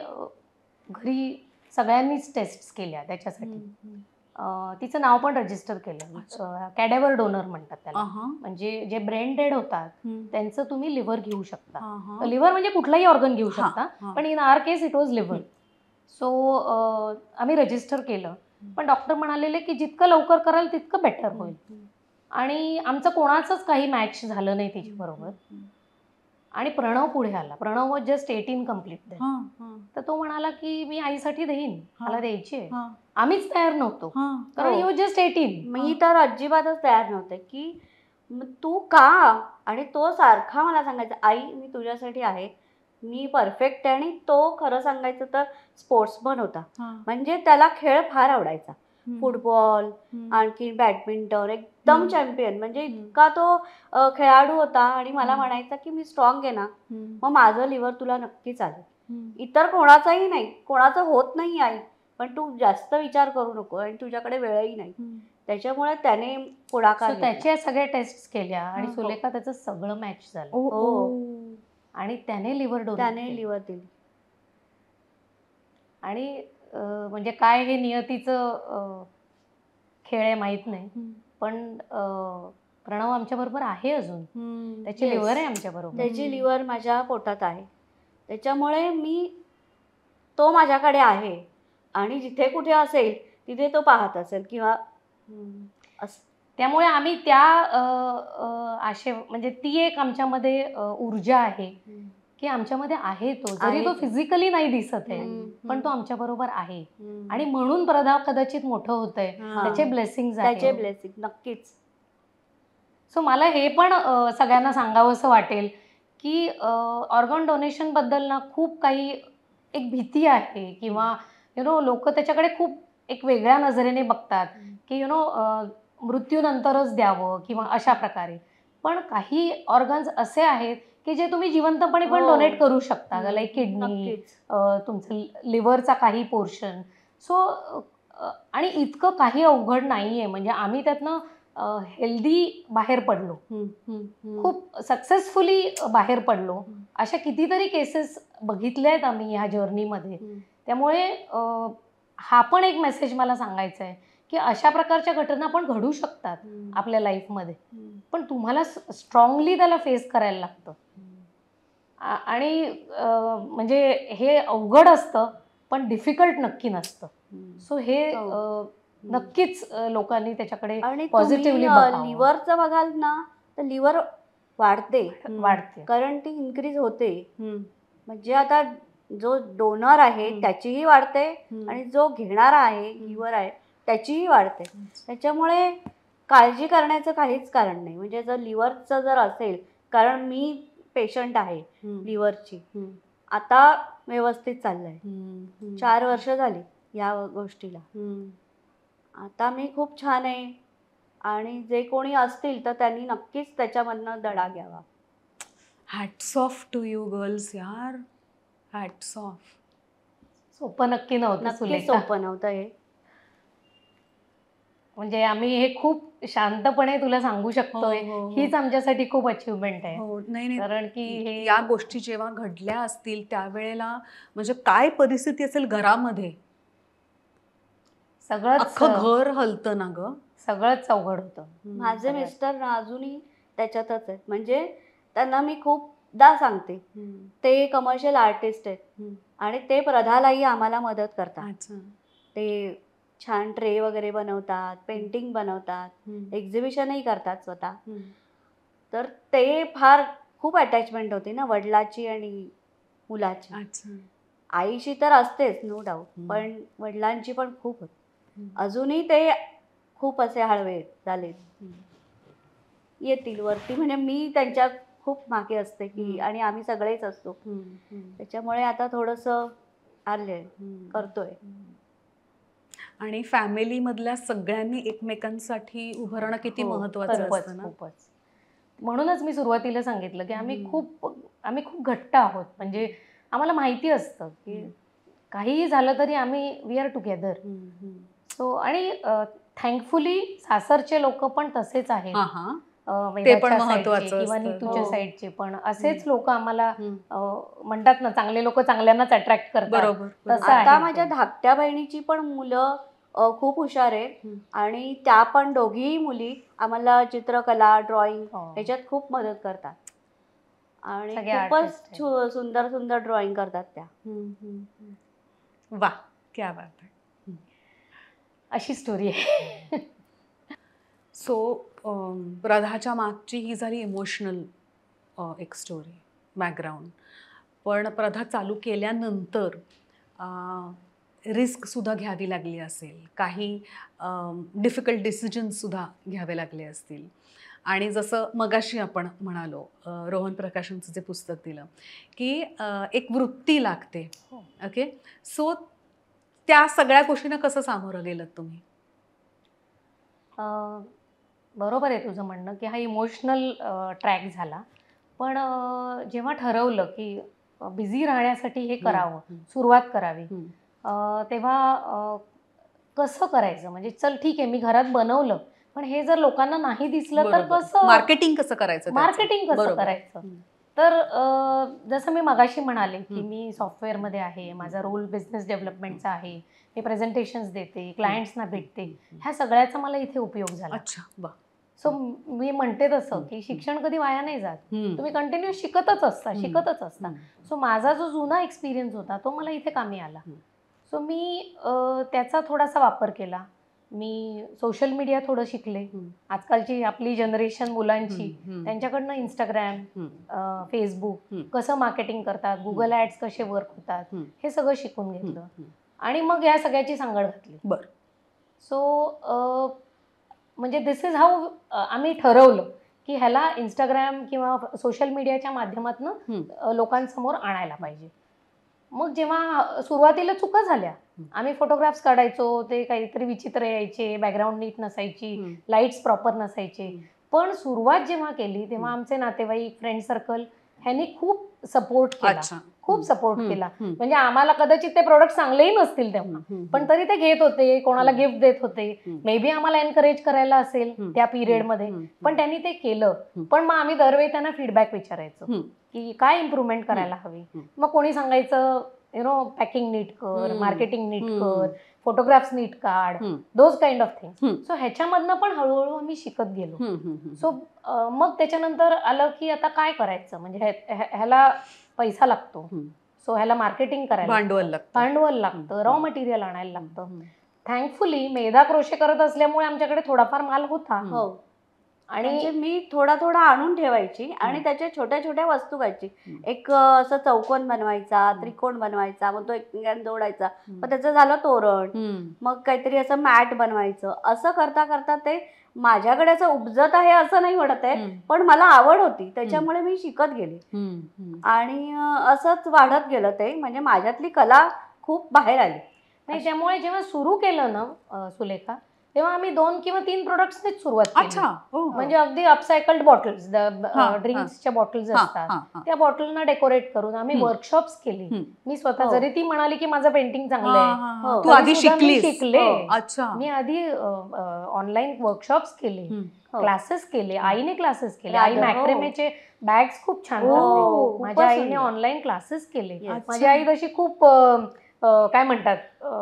घरी सगळ्यांनीच टेस्ट्स केल्या त्याच्यासाठी. तिचं नाव पण रजिस्टर केलं. कॅडेवर डोनर म्हणतात त्याला. म्हणजे जे ब्रेन डेड होतात त्यांचं तुम्ही लिव्हर घेऊ शकता. लिव्हर म्हणजे कुठलाही ऑर्गन घेऊ शकता, पण in our case it was liver. So आम्ही रजिस्टर केलं, पण डॉक्टर म्हणालेले की जितकं लवकर कराल तितकं बेटर होईल. आणि आमचं कोणाचंच काही मॅच झालं नाही तिच्याबरोबर. आणि प्रणव पुढे आला. Pranav was just 18 complete. तर तो म्हणाला की मी आईसाठी देईन, मला द्यायची आहे. आम्हीच तयार नव्हतो, कारण यू जस्ट 18. मी तर अजिबातच तयार नव्हते की तू का. आणि तो सारखा मला सांगायचा, आई मी तुझ्यासाठी आहे, मी परफेक्ट आहे. आणि तो खरं सांगायचं तर स्पोर्ट्समन होता. म्हणजे त्याला खेळ फार आवडायचा. फुटबॉल, आणखी बॅडमिंटन, एकदम चॅम्पियन. म्हणजे इतका तो खेळाडू होता. आणि मला म्हणायचा की मी स्ट्रॉंग आहे ना, मग माझं लिव्हर तुला नक्की चालेल. इतर कोणाचाही नाही, कोणाचं होत नाही आई, पण तू जास्त विचार करू नको आणि तुझ्याकडे वेळही नाही. त्याच्यामुळे त्याने पुढाकार घेतला. त्याच्या सगळ्या टेस्ट केल्या आणि सुलेखा त्याचं सगळं मॅच झालं. आणि त्याने लिव्हर दिली. आणि म्हणजे काय हे नियतीचं खेळ आहे माहित नाही, पण प्रणव आमच्या बरोबर आहे अजून. त्याची लिव्हर आहे आमच्या बरोबर. त्याची लिव्हर माझ्या पोटात आहे. त्याच्यामुळे तो माझ्याकडे आहे. आणि जिथे कुठे असेल तिथे तो पाहत असेल किंवा त्यामुळे आम्ही त्या म्हणजे ती एक आमच्यामध्ये ऊर्जा आहे की आमच्यामध्ये आहे तो, जरी तो फिजिकली नाही दिसत आहे, पण तो आमच्या बरोबर आहे. आणि म्हणून प्रधा कदाचित मोठं होतंय. त्याचे ब्लेसिंग नक्कीच. सो मला हे पण सगळ्यांना सांगावंसं वाटेल की ऑर्गन डोनेशन बद्दल ना खूप काही एक भीती आहे, किंवा लोक त्याच्याकडे खूप एक वेगळ्या नजरेने बघतात की मृत्यूनंतरच द्यावं किंवा अशा प्रकारे. पण काही ऑर्गन्स असे आहेत की जे तुम्ही जिवंतपणे पण डोनेट करू शकता, लाईक किडनी, तुमचं लिव्हरचा काही पोर्शन. सो आणि इतकं काही अवघड नाहीये. म्हणजे आम्ही त्यातनं हेल्दी बाहेर पडलो, खूप सक्सेसफुली बाहेर पडलो. अशा कितीतरी केसेस बघितल्या आहेत आम्ही ह्या जर्नीमध्ये. त्यामुळे हा पण एक मेसेज मला सांगायचा आहे की अशा प्रकारच्या घटना पण घडू शकतात आपल्या लाईफमध्ये, पण तुम्हाला स्ट्रॉंगली त्याला फेस करायला लागतं. आणि म्हणजे हे अवघड असतं, पण डिफिकल्ट नक्की नसतं. सो हे नक्कीच लोकांनी त्याच्याकडे आणि पॉझिटिव्हली लिव्हरचं बघाल ना तर लिव्हर वाढते वाढते. कारण ती इन्क्रीज होते. म्हणजे आता जो डोनर आहे त्याचीही वाढते आणि जो घेणारा आहे लिव्हर आहे त्याचीही वाढते. त्याच्यामुळे काळजी करण्याचं काहीच कारण नाही. म्हणजे जर लिव्हरचं जर असेल, कारण मी पेशंट आहे लिव्हरची, आता व्यवस्थित चाललंय. 4 वर्ष झाली या गोष्टीला. आता मी खूप छान आहे आणि जे कोणी असतील तर त्यांनी नक्कीच त्याच्यामधनं धडा घ्यावा. Hats off to you girls यार, हॅट्स ऑफ. सोपं नक्की नव्हतं नक्कीच सुलेखा. सोपं नव्हतं हे. म्हणजे आम्ही हे खूप शांतपणे तुला सांगू शकतोय. हो, हो, हो. हीच आमच्यासाठी खूप अचिव्हमेंट आहे. हो, नाही कारण की हे या गोष्टी जेव्हा घडल्या असतील त्यावेळेला म्हणजे काय परिस्थिती असेल घरामध्ये, सगळंच अख्खं घर हलतं ना ग. सगळंच अवघड होतं. माझे सगळ्यात. मिस्टर ना अजूनही त्याच्यातच आहेत. म्हणजे त्यांना मी खूपदा सांगते, ते कमर्शियल आर्टिस्ट आहेत आणि ते प्रधालाही आम्हाला मदत करतात. अच्छा. ते छान ट्रे वगैरे बनवतात, पेंटिंग बनवतात, एक्झिबिशनही करतात स्वतः. तर ते फार खूप अटॅचमेंट होती ना वडिलाची आणि मुलाची. अच्छा. आईशी तर असतेच नो डाऊट, पण वडिलांची पण खूप होती. अजूनही ते खूप असे हळवे झाले. येतील वरती. म्हणजे मी त्यांच्या खूप मागे असते की आणि आम्ही सगळेच असतो. त्याच्यामुळे आता थोडंसं आले करतोय. आणि फॅमिली मधल्या सगळ्यांनी एकमेकांसाठी उभं राहणं किती महत्वाचं खूपच असतं ना. खूपच. म्हणूनच मी सुरुवातीला सांगितलं की आम्ही खूप घट्ट आहोत. म्हणजे आम्हाला माहिती असतं की काहीही झालं तरी आम्ही वी आर टुगेदर. सो आणि थँकफुली सासरचे लोक पण तसेच आहेत. ते पण वेदाच्या महत्वाचं साईडचे किंवा असतं. नीतूच्या हो. साईडचे पण असेच लोक आम्हाला म्हणतात ना, चांगले लोक चांगल्यांनाच अट्रॅक्ट करतात. बरोबर. तसं आता आहे माझ्या ते. धाकट्या बहिणीची पण मुलं खूप हुशार आहेत आणि त्या पण दोघीही मुली आम्हाला चित्रकला, ड्रॉइंग हो. याच्यात खूप मदत करतात आणि सगळ्या खूपच artist आहेत. सुंदर सुंदर ड्रॉइंग करतात त्या. वा, क्या बात आहे. अशी स्टोरी आहे. सो प्रधाच्या मागची ही झाली इमोशनल एक स्टोरी, बॅकग्राऊंड. पण प्रधा चालू केल्यानंतर रिस्कसुद्धा घ्यावी लागली असेल, काही डिफिकल्ट डिसिजन्ससुद्धा घ्यावे लागले असतील. आणि जसं मगाशी आपण म्हणालो, रोहन प्रकाशनचं जे पुस्तक दिलं की एक वृत्ती लागते. ओके. सो त्या सगळ्या गोष्टींना कसं सामोरं गेलं तुम्ही? बरोबर आहे तुझं म्हणणं की हा इमोशनल ट्रॅक झाला. पण जेव्हा ठरवलं की बिझी राहण्यासाठी हे करावं, सुरुवात करावी, तेव्हा कसं करायचं? म्हणजे चल ठीक आहे, मी घरात बनवलं, पण हे जर लोकांना नाही दिसलं तर कसं मार्केटिंग कसं करायचं? मार्केटिंग कसं करायचं? तर जसं मी मगाशी म्हणाले की मी सॉफ्टवेअरमध्ये आहे, माझा रोल बिझनेस डेव्हलपमेंटचा आहे, मी प्रेझेंटेशन्स देते, क्लायंट्सना भेटते, ह्या सगळ्याचा मला इथे उपयोग झाला. अच्छा, वा. सो मी म्हणते तसं की शिक्षण कधी वाया नाही जात. तुम्ही कंटिन्यू शिकतच असता. सो माझा जो जुना एक्सपिरियन्स होता तो मला इथे कामी आला. सो मी त्याचा थोडासा वापर केला. मी सोशल मीडिया थोडं शिकले. आजकालची आपली जनरेशन मुलांची, त्यांच्याकडनं इंस्टाग्राम, फेसबुक कसं मार्केटिंग करतात, गुगल ॲड्स कसे वर्क होतात, हे सगळं शिकून घेतलं आणि मग या सगळ्याची सांगड घातली. बरं. सो म्हणजे दिस इज हाऊ आम्ही ठरवलं की ह्याला इंस्टाग्राम किंवा सोशल मीडियाच्या माध्यमातून लोकांसमोर आणायला पाहिजे. मग जेव्हा सुरुवातीला चुका झाल्या, आम्ही फोटोग्राफ्स काढायचो, ते काहीतरी विचित्र यायचे, बॅकग्राऊंड नीट नसायची, लाईट्स प्रॉपर नसायचे. पण सुरुवात जेव्हा केली तेव्हा आमचे नातेवाईक, फ्रेंड सर्कल ह्यांनी खूप सपोर्ट केला. म्हणजे आम्हाला कदाचित ते प्रोडक्ट चांगलेही नसतील तेव्हा, पण तरी ते घेत होते, कोणाला गिफ्ट देत होते. मे बी आम्हाला एनकरेज करायला असेल त्या पिरियडमध्ये, पण त्यांनी ते केलं. पण मग आम्ही दरवेळी त्यांना फीडबॅक विचारायचो की काय इम्प्रूव्हमेंट करायला हवी. मग कोणी सांगायचं पॅकिंग नीट कर, मार्केटिंग नीट कर, फोटोग्राफ्स नीट काढ, those kind of things. So ह्याच्यामधनं पण हळूहळू आम्ही शिकत गेलो. सो मग त्याच्यानंतर आलं की आता काय करायचं, म्हणजे ह्याला पैसा लागतो. सो ह्याला मार्केटिंग करायला भांडवल लागतं. भांडवल लागतं, रॉ मटेरियल आणायला लागतं. थँकफुली मेधा क्रोशे करत असल्यामुळे आमच्याकडे थोडाफार माल होता. हो, आणि म्हणजे मी थोडा थोडा आणून ठेवायची आणि त्याच्या छोट्या छोट्या वस्तू करायची. एक असं चौकोन बनवायचा, त्रिकोण बनवायचा, मग तो एकमेकांना जोडायचा, मग त्याचं झालं तोरण. मग काहीतरी असं मॅट बनवायचं. असं करता करता ते माझ्याकडे असं उपजत आहे असं नाही वाटत आहे, पण मला आवड होती त्याच्यामुळे मी शिकत गेले आणि असंच वाढत गेलं ते. म्हणजे माझ्यातली कला खूप बाहेर आली. नाही, त्यामुळे जेव्हा सुरू केलं ना सुलेखा, तेव्हा आम्ही 2 किंवा 3 प्रोडक्ट्सनेच सुरुवात केली. अच्छा. म्हणजे अगदी अपसायकल्ड बॉटल्स, हा. ड्रिंक्सच्या बॉटल्स हा, असतात, हा, हा. त्या बॉटलना डेकोरेट करून आम्ही वर्कशॉप्स केली. मी स्वतः, हो. जरी ती म्हणाली की माझं पेंटिंग चांगलं आहे, हो. तू तरी आधी सुद्धा मी शिकलीस? शिकले. अच्छा. मी आधी ऑनलाईन वर्कशॉप्स केले, हो. क्लासेस केले, आईने क्लासेस केले. राधा, आई हो. मॅक्रेमेचे बॅग्स खूप छान हो, करते. खूपच माझ्या आईने सुंदर. ऑनलाईन क्लासेस केले. Yes. माझी आई तशी खूप काय म्हणतात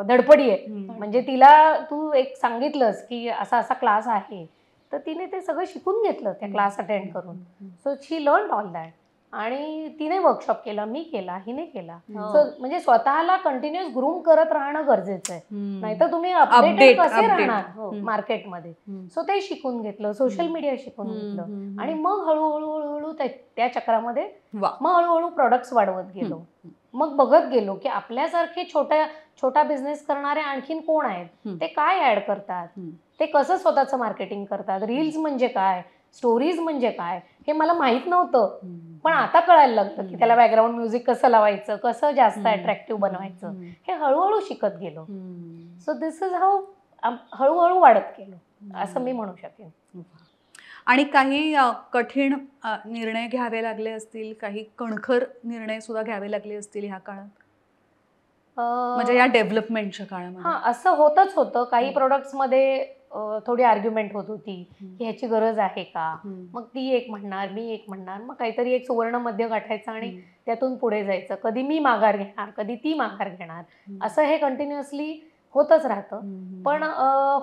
धडपडी आहे. म्हणजे तिला तू एक सांगितलंस की असा असा क्लास आहे, तर तिने ते सगळं शिकून घेतलं त्या क्लास अटेंड करून. So she learn all that. आणि तिने वर्कशॉप केला, मी केला, हिने केला. हो. सो म्हणजे स्वतःला कंटिन्युअस ग्रूम करत राहणं गरजेचं आहे. नाहीतर तुम्ही Update, अपडेटेड कसे update. राहणार मार्केटमध्ये. सो ते शिकून घेतलं, सोशल मीडिया शिकून घेतलं आणि मग हळूहळू हळूहळू त्या चक्रामध्ये वा. मग हळूहळू प्रोडक्ट्स वाढवत गेलो. मग बघत गेलो की आपल्यासारखे छोटा बिझनेस करणारे आणखीन कोण आहेत, ते काय ऍड करतात, ते कसं स्वतःचं मार्केटिंग करतात, रील्स म्हणजे काय, स्टोरीज म्हणजे काय, हे मला माहित नव्हतं. पण आता कळायला लागतं की त्याला बॅकग्राऊंड म्युझिक कसं लावायचं, कसं जास्त अट्रॅक्टिव्ह बनवायचं, हे हळूहळू शिकत गेलो. सो दिस इज हाऊ हळूहळू वाढत गेलो, असं मी म्हणू शकेन. आणि काही कठीण निर्णय घ्यावे लागले असतील, काही कणखर निर्णय सुद्धा घ्यावे लागले असतील ह्या काळात, म्हणजे या डेव्हलपमेंटच्या काळामध्ये? हा, असं होतच होतं. काही प्रोडक्ट्समध्ये थोडी आर्ग्युमेंट होत होती की ह्याची गरज आहे का. मग ती एक म्हणणार, मी एक म्हणणार, मग काहीतरी एक सुवर्ण मध्य गाठायचं आणि त्यातून पुढे जायचं. कधी मी माघार घेणार, कधी ती माघार घेणार, असं हे कंटिन्युअसली होतच राहतं. पण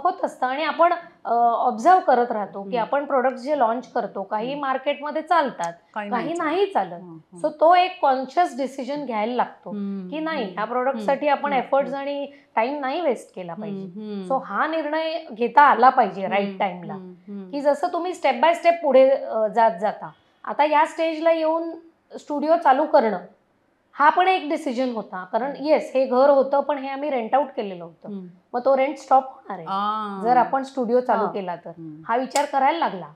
होत असतं आणि आपण ऑब्झर्व करत राहतो की आपण प्रोडक्ट जे लॉन्च करतो, काही मार्केटमध्ये चालतात, काही नाही चालत. सो तो एक कॉन्शियस डिसिजन घ्यायला लागतो की नाही, ह्या प्रोडक्टसाठी आपण एफर्ट्स आणि टाइम नाही वेस्ट केला पाहिजे. सो हा निर्णय घेता आला पाहिजे राईट टाइमला, की जसं तुम्ही स्टेप बाय स्टेप पुढे जात जाता. आता या स्टेजला येऊन स्टुडिओ चालू करणं हा पण एक डिसिजन होता. कारण येस, हे घर होतं पण हे आम्ही रेंट आउट केलेलं होतं. मग तो रेंट स्टॉप होणार आहे जर आपण स्टुडिओ चालू केला तर, हा विचार करायला लागला.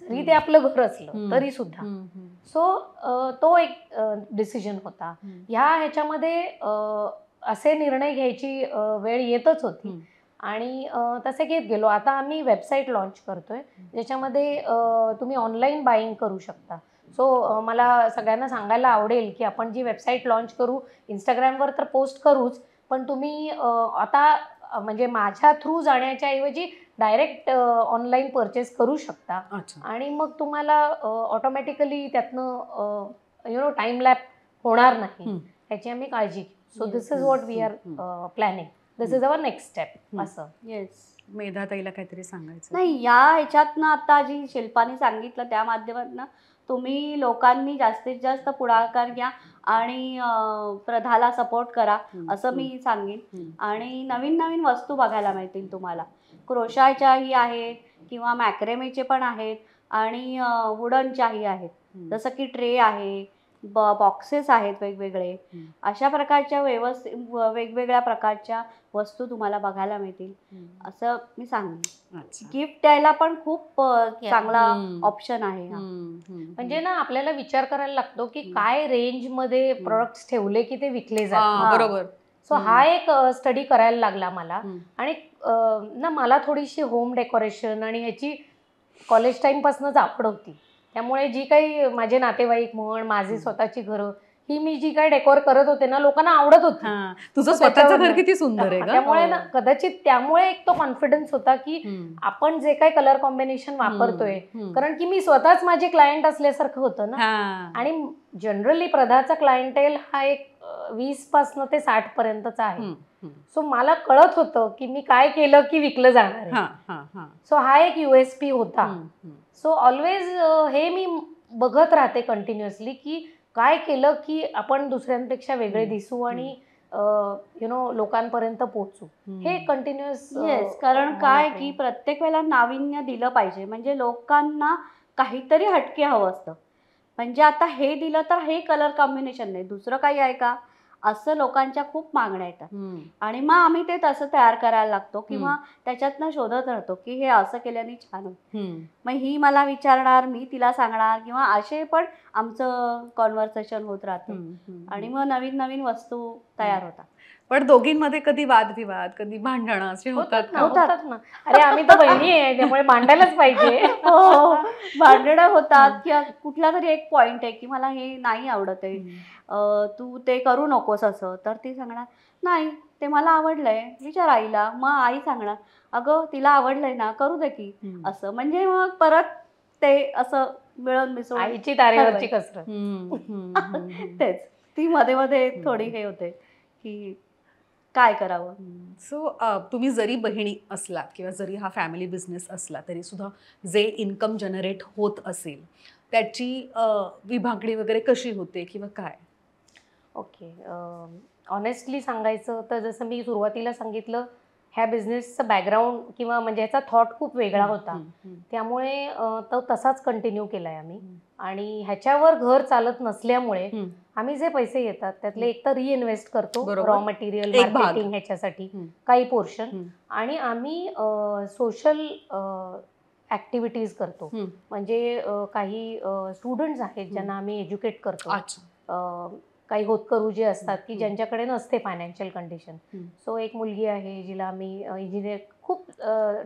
जरी ते आपलं घर असलं तरी सुद्धा. सो तो एक डिसिजन होता. ह्याच्यामध्ये असे निर्णय घ्यायची वेळ येतच होती आणि तसे घेत गेलो. आता आम्ही वेबसाईट लॉन्च करतोय ज्याच्यामध्ये तुम्ही ऑनलाईन बाईंग करू शकता. सो मला सगळ्यांना सांगायला आवडेल की आपण जी वेबसाईट लॉन्च करू, इंस्टाग्रामवर तर पोस्ट करूच, पण तुम्ही आता म्हणजे माझ्या थ्रू जाण्याच्या ऐवजी डायरेक्ट ऑनलाईन परचेस करू शकता. आणि मग तुम्हाला ऑटोमॅटिकली त्यातनं टाइम लॅप होणार नाही, ह्याची आम्ही काळजी घेऊ. So this is what we are planning. This is our next step. असं. येस. मेधाताईला काहीतरी सांगायचं? नाही, या ह्याच्यातनं आता जी शिल्पाने सांगितलं त्या माध्यमातून तुम्ही लोकांनी जास्तीत जास्त पुढाकार घ्या आणि प्रधाला सपोर्ट करा असं मी सांगेन. आणि नवीन नवीन वस्तू बघायला मिळतील तुम्हाला. क्रोशाच्याही आहेत किंवा मॅक्रेमेचे पण आहेत आणि वुडनच्याही आहेत. जसं की ट्रे आहे, बॉक्सेस आहेत वेगवेगळे. अशा प्रकारच्या वेगवेगळ्या प्रकारच्या वस्तू तुम्हाला बघायला मिळतील असं मी सांगेन. गिफ्ट द्यायला पण खूप चांगला ऑप्शन आहे हा. म्हणजे ना आपल्याला विचार करायला लागतो की काय रेंज मध्ये प्रोडक्ट्स ठेवले की ते विकले जातात. बरोबर. सो हा एक स्टडी करायला लागला मला. आणि ना मला थोडीशी होम डेकोरेशन आणि ह्याची कॉलेज टाइम पासूनच आवड होती. त्यामुळे जी काही माझे नातेवाईक म्हण, माझी स्वतःची घरं, ही मी जी काही डेकोर करत होते ना, लोकांना आवडत होती. तुझं स्वतःचं घर किती सुंदर आहे ग. त्यामुळे ना कदाचित त्यामुळे एक तो कॉन्फिडन्स होता की आपण जे काही कलर कॉम्बिनेशन वापरतोय, कारण की मी स्वतःच माझे क्लायंट असल्यासारखं होतं ना. आणि जनरली प्रधाचा क्लायंटेल हा एक 20 पासून ते 60 पर्यंतचा आहे. सो मला कळत होतं की मी काय केलं की विकलं जाणार आहे. सो हा एक USP होता. सो ऑलवेज हे मी बघत राहते कंटिन्युअसली की काय केलं की आपण दुसऱ्यांपेक्षा वेगळे दिसू आणि लोकांपर्यंत पोहोचू, हे कंटिन्युअस. येस, कारण काय की प्रत्येक वेळेला नाविन्य दिलं पाहिजे. म्हणजे लोकांना काहीतरी हटके हवं असतं. म्हणजे आता हे दिलं तर हे कलर कॉम्बिनेशन नाही, दुसरं काही आहे का, असं लोकांच्या खूप मागण्या येतात. आणि मग आम्ही ते तसं तयार करायला लागतो किंवा त्याच्यातनं शोधत राहतो की हे असं केल्याने छान होईल. मग ही मला विचारणार, मी तिला सांगणार, किंवा असे पण आमचं कॉन्व्हर्सेशन होत राहतं आणि मग नवीन नवीन वस्तू तयार होतात. पण दोघींमध्ये कधी वादविवाद, कधी भांडणं असे होतात का? होतात ना. अरे आम्ही तर बहिणी आहे, त्यामुळे भांडायलाच पाहिजे. हो, भांडणं होतात. किंवा कुठला तरी एक पॉइंट आहे की मला हे नाही आवडत आहे, तू ते करू नकोस असं, तर ती सांगणार नाही ते मला आवडलंय, विचार आईला. मग आई सांगणार अगं तिला आवडलंय ना, करू दे की, असं. म्हणजे मग परत ते असं मिळून मिसळून आईची तारेवरची कसरत. तेच, ती मध्ये मध्ये थोडी हे होते की काय करावं. सो तुम्ही जरी बहिणी असलात किंवा जरी हा फॅमिली बिझनेस असला तरी सुद्धा जे इन्कम जनरेट होत असेल त्याची विभागणी वगैरे कशी होते किंवा काय? ओके, ऑनेस्टली सांगायचं तर जसं मी सुरुवातीला सांगितलं, ह्या बिझनेसचं बॅकग्राऊंड किंवा म्हणजे ह्याचा थॉट खूप वेगळा होता. त्यामुळे तो तसाच कंटिन्यू केलाय आम्ही. आणि ह्याच्यावर घर चालत नसल्यामुळे आम्ही जे पैसे येतात त्यातले एक तर रिइन्व्हेस्ट करतो, रॉ मटेरियल, मार्केटिंग ह्याच्यासाठी काही पोर्शन, आणि आम्ही सोशल ऍक्टिव्हिटीज करतो. म्हणजे काही स्टुडंट्स आहेत ज्यांना आम्ही एज्युकेट करतो. काही होतकरू जे असतात की ज्यांच्याकडे नसते फायनान्शियल कंडिशन. सो एक मुलगी आहे जिला आम्ही इंजिनियर, खूप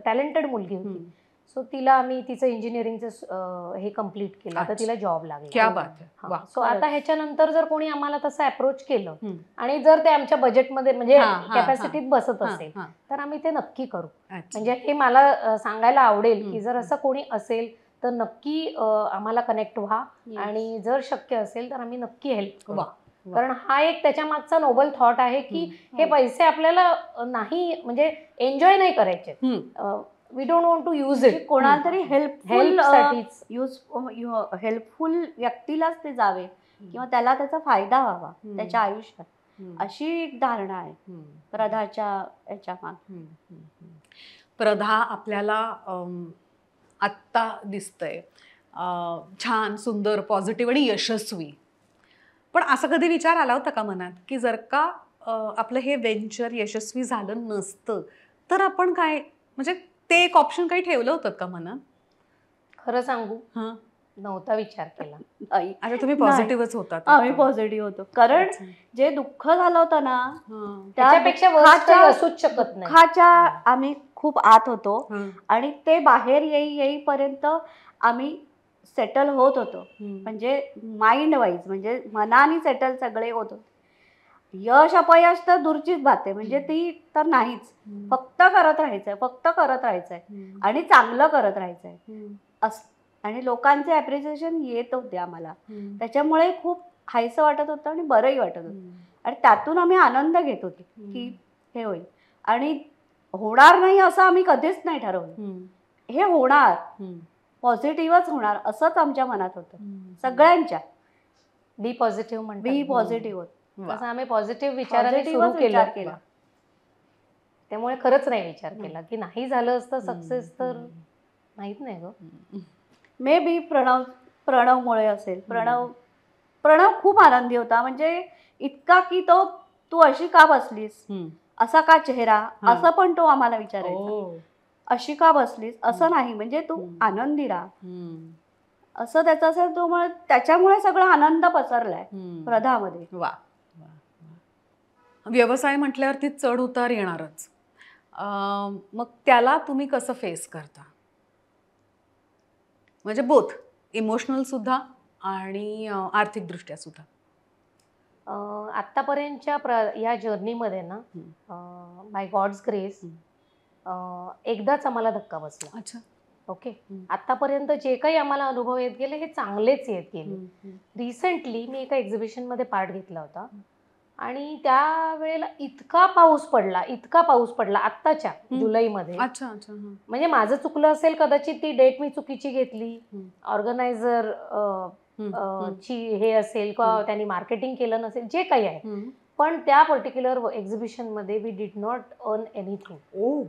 टॅलेंटेड मुलगी होती, सो तिला आम्ही तिचं इंजिनिअरिंगचं हे कम्प्लीट केलं, तर तिला जॉब लागला. सो आता ह्याच्यानंतर जर कोणी आम्हाला तसं अप्रोच केलं आणि जर ते आमच्या बजेटमध्ये म्हणजे कॅपॅसिटीत बसत असेल तर आम्ही ते नक्की करू. म्हणजे हे मला सांगायला आवडेल की जर असं कोणी असेल तर नक्की आम्हाला कनेक्ट व्हा, आणि जर शक्य असेल तर आम्ही नक्की हेल्प करू. कारण हा एक त्याच्या मागचा नोबल थॉट आहे की हे पैसे आपल्याला नाही, म्हणजे एन्जॉय नाही करायचे. We don't want to use it. कोणाला तरी हेल्पफुल व्यक्तीलाच ते जावे किंवा त्याला त्याचा फायदा व्हावा त्याच्या आयुष्यात, अशी एक धारणा आहे प्रधाच्या याच्या मागे. प्रधा आपल्याला आत्ता दिसतंय छान, सुंदर, पॉझिटिव्ह आणि यशस्वी. पण असं कधी विचार आला होता का मनात की जर का आपलं हे वेंचर यशस्वी झालं नसतं तर आपण काय, म्हणजे ते एक ऑप्शन काही ठेवलं होतं का मनात? खरं सांगू, नव्हता विचार केला. आता तुम्ही पॉझिटिव्हच होता? आम्ही पॉझिटिव्ह होतो, कारण जे दुःख झालं होतं ना त्यापेक्षा असूच शकत नाही. दुःखाच्या आम्ही खूप आत होतो आणि ते बाहेर येईपर्यंत आम्ही सेटल होत होतो. म्हणजे माइंड वाईज, म्हणजे मनाने सेटल सगळे होत होते. यश अपयश तर दूरचीच बात आहे, म्हणजे ती तर नाहीच. फक्त करत राहायचंय, फक्त करत राहायचंय आणि चांगलं करत राहायचंय आणि लोकांचे ॲप्रिसिएशन येत होते आम्हाला. त्याच्यामुळे खूप हायसं वाटत होतं आणि बरंही वाटत होतं आणि त्यातून आम्ही आनंद घेत होतो की हे होईल. आणि होणार नाही असं आम्ही कधीच नाही ठरवलं, हे होणार, पॉझिटिव्हच होणार असंच आमच्या मनात होतं सगळ्यांच्या. बी पॉझिटिव्ह म्हणतात, बी पॉझिटिव्ह होत, तसं आम्ही पॉझिटिव्ह विचाराने सुरू केला. त्यामुळे खरंच नाही विचार केला की नाही झालं असतं सक्सेस तर माहित नाही ग. मे बी प्रणवमुळे असेल. प्रणव खूप आनंदी होता, म्हणजे इतका की तू अशी का बसलीस, असा का चेहरा, असं पण तो आम्हाला विचारायचा. अशी का बसलीस असं नाही, म्हणजे तू आनंदी राहा असं त्याचं असेल. त्याच्यामुळे सगळा आनंद पसरलाय प्रधामध्ये. वा, व्यवसाय म्हटल्यावरती चढ उतार येणारच. मग त्याला तुम्ही कसं फेस करता? म्हणजे बोथ इमोशनल सुद्धा आणि आर्थिकदृष्ट्या सुद्धा. आत्तापर्यंतच्या या जर्नीमध्ये ना, बाय गॉड्स ग्रेस एकदाच आम्हाला धक्का बसला. अच्छा, ओके. आतापर्यंत जे काही आम्हाला अनुभव येत गेले हे चांगलेच येत गेले. रिसेंटली मी एका एक्झिबिशनमध्ये पार्ट घेतला होता आणि त्यावेळेला इतका पाऊस पडला आत्ताच्या जुलैमध्ये. अच्छा अच्छा. म्हणजे माझं चुकलं असेल कदाचित, ती डेट मी चुकीची घेतली, ऑर्गनायझर ची हे असेल किंवा त्यांनी मार्केटिंग केलं नसेल, जे काही आहे, पण त्या पर्टिक्युलर एक्झिबिशन मध्ये we did not earn anything.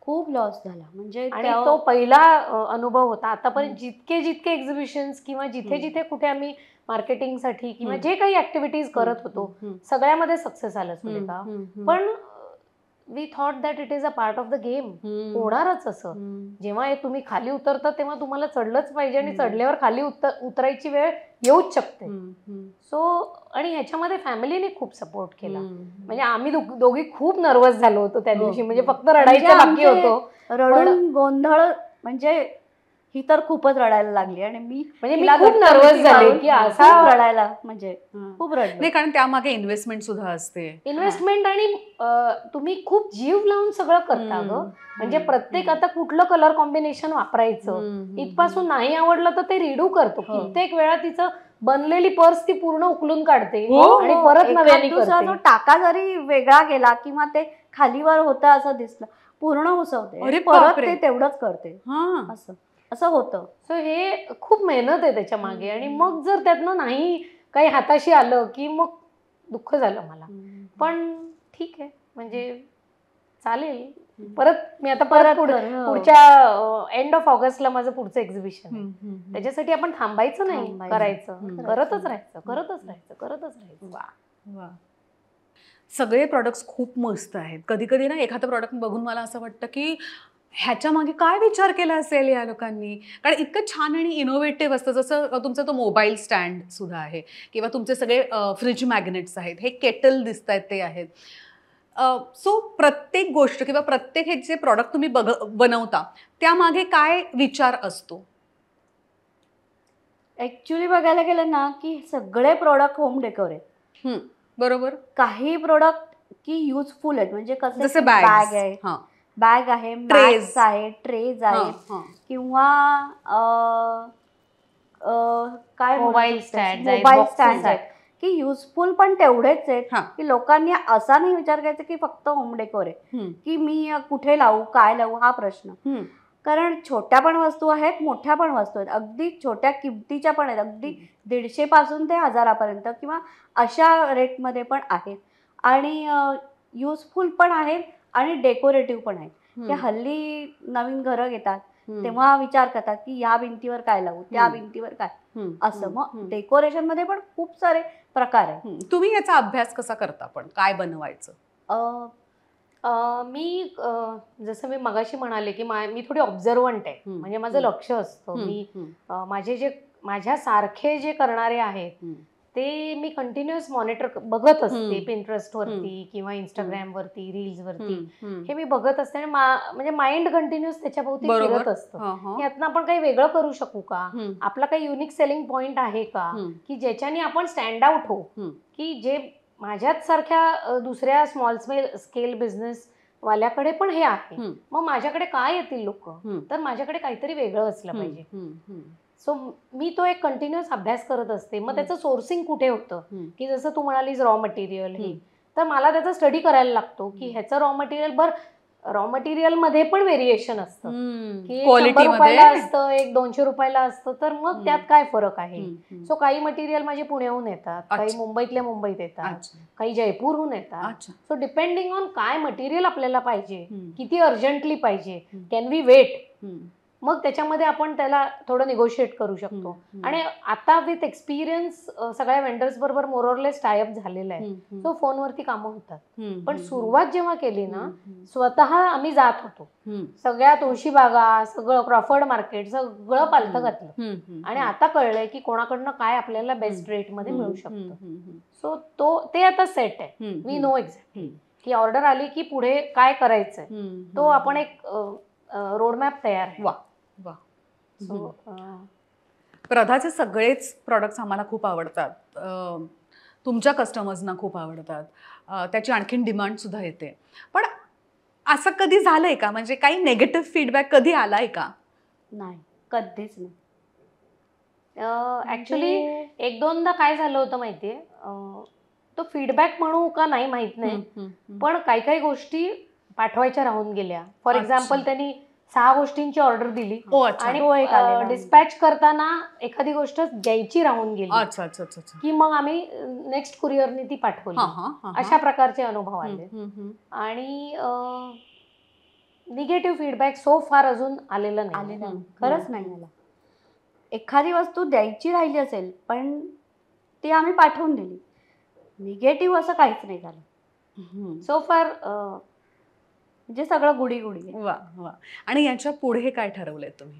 खूप लॉस झाला. म्हणजे आणि तो पहिला अनुभव होता. आतापर्यंत जितके एक्झिबिशन्स किंवा जिथे कुठे आम्ही मार्केटिंगसाठी किंवा जे काही ऍक्टिव्हिटीज करत होतो सगळ्यामध्ये सक्सेस आलं सुलेखा. पण we thought that it is a part of the game. होणारच असं. जेव्हा तुम्ही खाली उतरता तेव्हा तुम्हाला चढलंच पाहिजे आणि चढल्यावर खाली उतरायची वेळ येऊच शकते. सो आणि ह्याच्यामध्ये फॅमिलीने खूप सपोर्ट केला. म्हणजे आम्ही दोघी खूप नर्वस झालो होतो त्या दिवशी. म्हणजे फक्त रडायचं बाकी होतो. रडून गोंधळ, म्हणजे ही तर खूपच रडायला लागली आणि मी खूप नर्वस झाले की असा रडायला, म्हणजे खूप रडले. नाही, कारण त्यामागे इन्व्हेस्टमेंट सुद्धा असते. इन्व्हेस्टमेंट आणि तुम्ही खूप जीव लावून सगळं करता ग. म्हणजे प्रत्येक आता कुठलं कलर कॉम्बिनेशन वापरायचं, इथपासून नाही आवडलं तर ते रिडू करतो. कित्येक वेळा तिचं बनलेली पर्स ती पूर्ण उकलून काढते आणि परत नव्याने करते. जो टाका जरी वेगळा गेला किंवा ते खालीवर होतं असं दिसलं, पूर्ण उसवते परत ते तेवढंच करते. असं होतं. सो हे खूप मेहनत आहे त्याच्या मागे. आणि मग जर त्यातनं नाही काही हाताशी आलं की मग दुःख झालं मला. पण ठीक आहे, म्हणजे चालेल. परत मी आता पुढच्या एंड ऑफ ऑगस्टला माझं पुढचं एक्झिबिशन आहे. त्याच्यासाठी आपण थांबायचं नाही, करायचं, करतच राहायचं. वा, सगळे प्रॉडक्ट्स खूप मस्त आहेत. कधी कधी ना एखादं प्रॉडक्ट बघून मला असं वाटतं की ह्याच्या मागे काय विचार केला असेल या लोकांनी, कारण इतकं छान आणि इनोव्हेटिव्ह असतं. जसं तुमचा तो मोबाईल स्टँड सुद्धा आहे किंवा तुमचे सगळे फ्रीज मॅग्नेट्स आहेत, हे केटल दिसत आहेत ते आहेत. सो प्रत्येक गोष्ट किंवा प्रत्येक हे जे प्रॉडक्ट तुम्ही बनवता त्यामागे काय विचार असतो? ऍक्च्युली बघायला गेलं ना की सगळे प्रोडक्ट होम डेकोर आहेत. बरोबर. काही प्रोडक्ट की युजफुल आहेत, म्हणजे जसे बॅग आहे, मॅट्स आहे, ट्रेज आहेत, किंवा काय मोबाईल स्टँड आहेत की युजफुल पण तेवढेच आहेत की लोकांनी असा नाही विचार करायचा की फक्त होम डेकोर आहे, की मी कुठे लावू, काय लावू, हा प्रश्न. कारण छोट्या पण वस्तू आहेत, मोठ्या पण वस्तू आहेत, अगदी छोट्या किमतीच्या पण आहेत, अगदी 150 पासून ते 1000 किंवा अशा रेटमध्ये पण आहेत. आणि युजफुल पण आहेत आणि डेकोरेटिव्ह पण आहेत. ते हल्ली नवीन घरं घेतात तेव्हा विचार करतात की या भिंतीवर काय लावू, त्या भिंतीवर काय, असं. मग डेकोरेशन मध्ये पण खूप सारे प्रकार आहेत. तुम्ही याचा अभ्यास कसा करता, पण काय बनवायचं? मी जसं मी मगाशी म्हणाले की मी थोडी ऑब्झर्वंट आहे. म्हणजे माझं लक्ष असतं. मी माझ्यासारखे जे करणारे आहेत ते मी कंटिन्युअस मॉनिटर बघत असते. पिंटरेस्ट वरती किंवा इंस्टाग्राम वरती, रील्स वरती हे मी बघत असते. आणि म्हणजे माइंड कंटिन्युअस त्याच्याभोवती फिरत असतं. यातनं आपण काही वेगळं करू शकू का, आपला काही युनिक सेलिंग पॉइंट आहे का, की ज्याच्याने आपण स्टँड आउट हो, की जे माझ्याच सारख्या दुसऱ्या स्मॉल स्केल बिझनेस वाल्याकडे पण हे आहे, मग माझ्याकडे काय येतील लोक, तर माझ्याकडे काहीतरी वेगळं असलं पाहिजे. सो मी तो एक कंटिन्युअस अभ्यास करत असते. मग त्याचं सोर्सिंग कुठे होतं, की जसं तू म्हणालीस रॉ मटेरियल, हे तर मला त्याचा स्टडी करायला लागतो की ह्याचं रॉ मटेरियल मध्ये पण व्हेरिएशन असतं, की 100 रुपयाला असतं, एक 200 रुपयाला असतं, तर मग त्यात काय फरक आहे. सो काही मटेरियल माझे पुण्याहून येतात, काही मुंबईत येतात, काही जयपूरहून येतात. सो डिपेंडिंग ऑन काय मटेरियल आपल्याला पाहिजे, किती अर्जंटली पाहिजे, कॅन वी वेट, मग त्याच्यामध्ये आपण त्याला थोडं निगोशिएट करू शकतो. आणि आता विथ एक्सपिरियन्स सगळ्या वेंडर्स बरोबर मोरलेस टायअप झालेलं आहे. सो फोनवरती कामं होतात. पण सुरुवात जेव्हा केली ना, स्वतः आम्ही जात होतो, सगळ्या तुळशीबागा, सगळं क्रॉफर्ड मार्केट, सगळं पालथं घातलं. आणि आता कळलंय की कोणाकडनं काय आपल्याला बेस्ट रेट मध्ये मिळू शकतं. सो ते आता सेट आहे. वी नो एक्झॅक्टली की ऑर्डर आली की पुढे काय करायचंय, तो आपण एक रोडमॅप तयार आहे. वा. प्रधाचे सगळेच प्रॉडक्ट्स आम्हाला खूप आवडतात, तुमच्या कस्टमर्सना खूप आवडतात, त्याची आणखीन डिमांड सुद्धा येते. पण असं कधी झालंय का, म्हणजे काही नेगेटिव्ह फीडबॅक कधी आलाय का? नाही, कधीच नाही. ऍक्च्युली एक दोनदा काय झालं होतं माहितीये, तो फीडबॅक म्हणू का नाही माहित नाही, पण काही गोष्टी पाठवायच्या राहून गेल्या. फॉर एक्झाम्पल त्यांनी 6 गोष्टींची ऑर्डर दिली ओ अच्छा आणि तो एक आलेला आहे. डिस्पॅच करताना एखादी गोष्ट द्यायची राहून गेली अच्छा अच्छा अच्छा अच्छा. की मग आम्ही नेक्स्ट कुरिअरने ती पाठवली. हा, हा, हा, हा. अशा प्रकारचे अनुभव आले. हम्म. आणि निगेटिव्ह फीडबॅक सो फार अजून आलेला नाही. आलेला नाही. खरंच नाही आला. एखादी वस्तू द्यायची राहिली असेल पण ती आम्ही पाठवून दिली, निगेटिव्ह असं काहीच नाही झालं सो फार. म्हणजे सगळं गुडी गुडी आहे. वा वा. आणि याच्या पुढे काय ठरवलंय तुम्ही?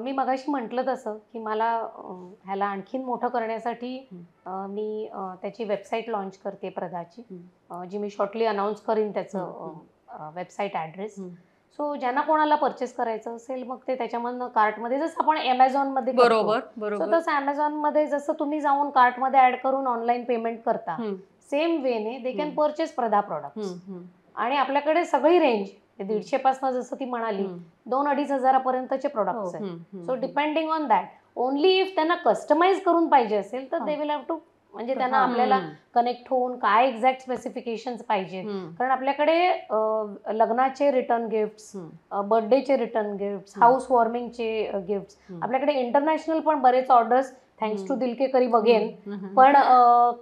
मी मगाशी म्हटलं तसं की मला ह्याला आणखीन मोठं करण्यासाठी मी त्याची वेबसाईट लॉन्च करते प्रधाची, जी मी शॉर्टली अनाऊन्स करीन त्याचं वेबसाईट ॲड्रेस. सो ज्यांना कोणाला परचेस करायचं असेल मग ते त्याच्यामधनं कार्टमध्ये, जसं आपण ॲमेझॉनमध्ये बरोबर सो बरोबर. तसं ॲमेझॉनमध्ये जसं तुम्ही जाऊन कार्टमध्ये ॲड करून ऑनलाईन पेमेंट करता, सेम वेने दे कॅन परचेस प्रधा प्रॉडक्ट्स. आणि आपल्याकडे सगळी रेंज 150 पासून जसं ती म्हणाली 2-2.5 हजारापर्यंतचे प्रोडक्ट्स आहेत. So depending on that, only if त्यांना कस्टमाइज करून पाहिजे असेल तर दे विल हॅव टू, म्हणजे त्यांना आपल्याला कनेक्ट होऊन काय एक्झॅक्ट स्पेसिफिकेशन्स पाहिजे. कारण आपल्याकडे लग्नाचे रिटर्न गिफ्ट्स, बर्थडेचे रिटर्न गिफ्ट्स, हाऊस वॉर्मिंगचे गिफ्ट्स, आपल्याकडे इंटरनॅशनल पण बरेच ऑर्डर्स थँक्स टू दिलके करी बघेन. पण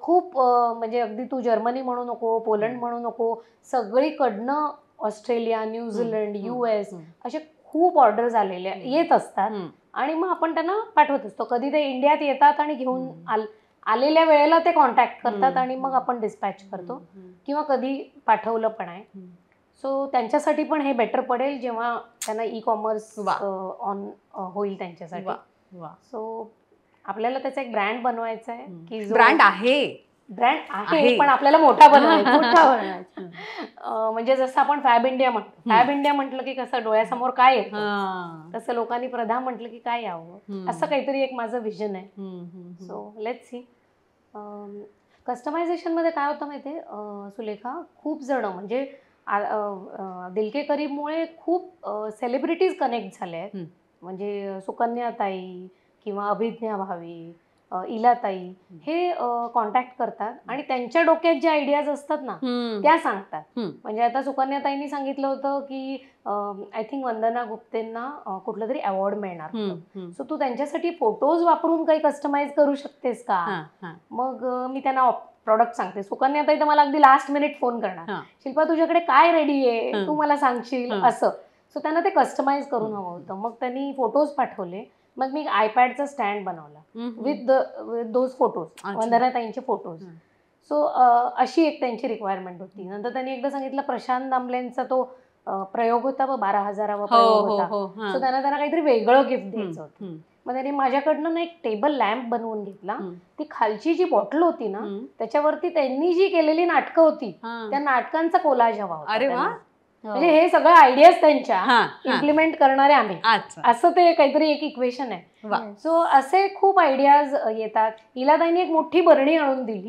खूप म्हणजे अगदी तू जर्मनी म्हणू नको, पोलंड म्हणू नको, सगळीकडनं ऑस्ट्रेलिया, न्यूझीलंड, US असे खूप ऑर्डर्स आलेले येत असतात. आणि मग आपण त्यांना पाठवत असतो. कधी ते इंडियात येतात आणि घेऊन आलेल्या वेळेला ते कॉन्टॅक्ट करतात आणि मग आपण डिस्पॅच करतो, किंवा कधी पाठवलं पण आहे. सो त्यांच्यासाठी पण हे बेटर पडेल जेव्हा त्यांना ई कॉमर्स ऑन होईल त्यांच्यासाठी. सो आपल्याला त्याचा एक ब्रँड बनवायचा आहे की ब्रँड आहे पण आपल्याला मोठा बनवायचा. म्हणजे जसं आपण फॅब इंडिया म्हणतो, फॅब इंडिया म्हटलं की कसं डोळ्यासमोर काय येतं, तसं लोकांनी प्रधा म्हटलं की काय यावं, असं काहीतरी एक माझं विजन आहे. So let's see. कस्टमायझेशनमध्ये काय होतं माहिती आहे सुलेखा, खूप जण म्हणजे दिलके करीबमुळे खूप सेलिब्रिटीज कनेक्ट झाले आहेत. म्हणजे सुकन्याताई किंवा अभिज्ञा भावी, इलाताई हे कॉन्टॅक्ट करतात आणि त्यांच्या डोक्यात ज्या आयडियाज असतात ना त्या सांगतात. म्हणजे आता सुकन्याताईंनी सांगितलं होतं की आय थिंक वंदना गुप्तेंना कुठलं तरी अवॉर्ड मिळणार होतं. सो तू त्यांच्यासाठी फोटोज वापरून काही कस्टमाइज करू शकतेस का? मग मी त्यांना प्रॉडक्ट सांगते. सुकन्याताई तर मला अगदी लास्ट मिनिट फोन करणार, शिल्पा तुझ्याकडे काय रेडी आहे, तू मला सांगशील असं. सो त्यांना ते कस्टमाइज करून हवं होतं. मग त्यांनी फोटोज पाठवले. मग मी आयपॅडचा स्टँड बनवला विथ दोज फोटोज, वंदनाताईंचे फोटोज. सो अशी एक त्यांची रिक्वायरमेंट होती. नंतर त्यांनी एकदा सांगितलं प्रशांत दामलेंचा तो प्रयोग होता, 12,000वा प्रयोग होता. सो त्यांना काहीतरी वेगळं गिफ्ट द्यायचं होतं. मग त्यांनी माझ्याकडनं एक टेबल लॅम्प बनवून घेतला. ती खालची जी बॉटल होती ना त्याच्यावरती त्यांनी जी केलेली नाटकं होती त्या नाटकांचा कोलाज हवा होता. म्हणजे हे सगळं आयडियाज त्यांच्या इम्प्लिमेंट करणारे आम्ही, असं ते काहीतरी एक इक्वेशन आहे. सो असे खूप आयडियाज येतात. इलाताईंनी एक मोठी बरणी आणून दिली.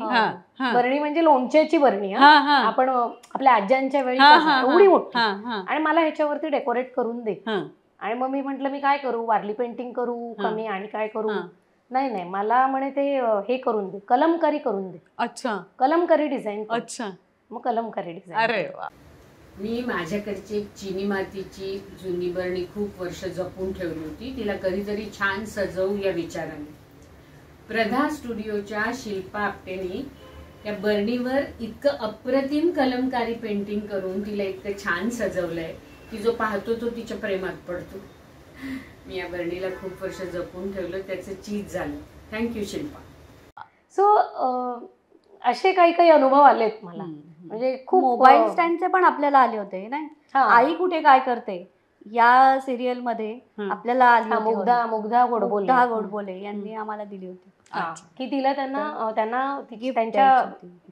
बरणी म्हणजे लोणच्याची बरणी, आपण आपल्या आज्यांच्या वेळी एवढी मोठी, आणि मला ह्याच्यावरती डेकोरेट करून दे. आणि मग मी म्हंटल मी काय करू, वारली पेंटिंग करू का मी आणि काय करू? नाही मला म्हणे ते हे करून दे, कलमकारी करून दे. अच्छा, कलमकारी डिझाईन. अच्छा, मग कलमकारी डिझाईन. अरे वा. मी माझ्याकडची चिनी मातीची जुनी बरणी खूप वर्ष जपून ठेवली होती. तिला कधीतरी छान सजवू या विचाराने प्रधा स्टुडिओच्या शिल्पा आपटेने त्या बरणीवर इतकं अप्रतिम कलमकारी पेंटिंग करून तिला इतकं छान सजवलंय की जो पाहतो तो तिच्या प्रेमात पडतो. मी या बरणीला खूप वर्ष जपून ठेवलं, त्याचं चीज झालं. थँक्यू शिल्पा. सो असे काही अनुभव आलेत मला. म्हणजे खूप मोबाईल स्टँडचे पण आपल्याला आले होते नाही, आई कुठे काय करते या सिरियल मध्ये आपल्याला आली होती. मुग्धा गोडबोले यांनी आम्हाला दिली होती की तिला त्यांना त्यांच्या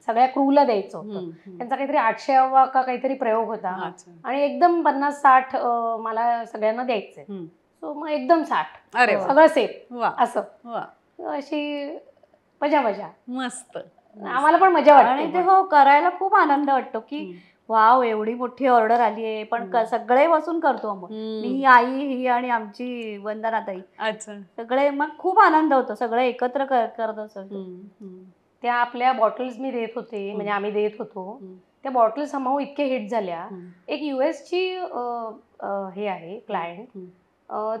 सगळ्या क्रूला द्यायचं होतं. त्यांचा काहीतरी 800वा का काहीतरी प्रयोग होता आणि एकदम 50-60 मला सगळ्यांना द्यायचंय. सो मग एकदम 60 सगळं सेफ असं. अशी मजा मस्त, आम्हाला पण मजा वाटते. आणि ते हो करायला खूप आनंद वाटतो की वाव एवढी मोठी ऑर्डर आली आहे, पण सगळे बसून करतो. मग मी, आई ही आणि आमची वंदनाताई सगळे, मग खूप आनंद होतो, सगळे एकत्र करत असतो. त्या आपल्या बॉटल्स मी देत होते, म्हणजे आम्ही देत होतो त्या बॉटल समाऊ इतके हिट झाल्या. हम्म. एक US ची हे आहे क्लायंट,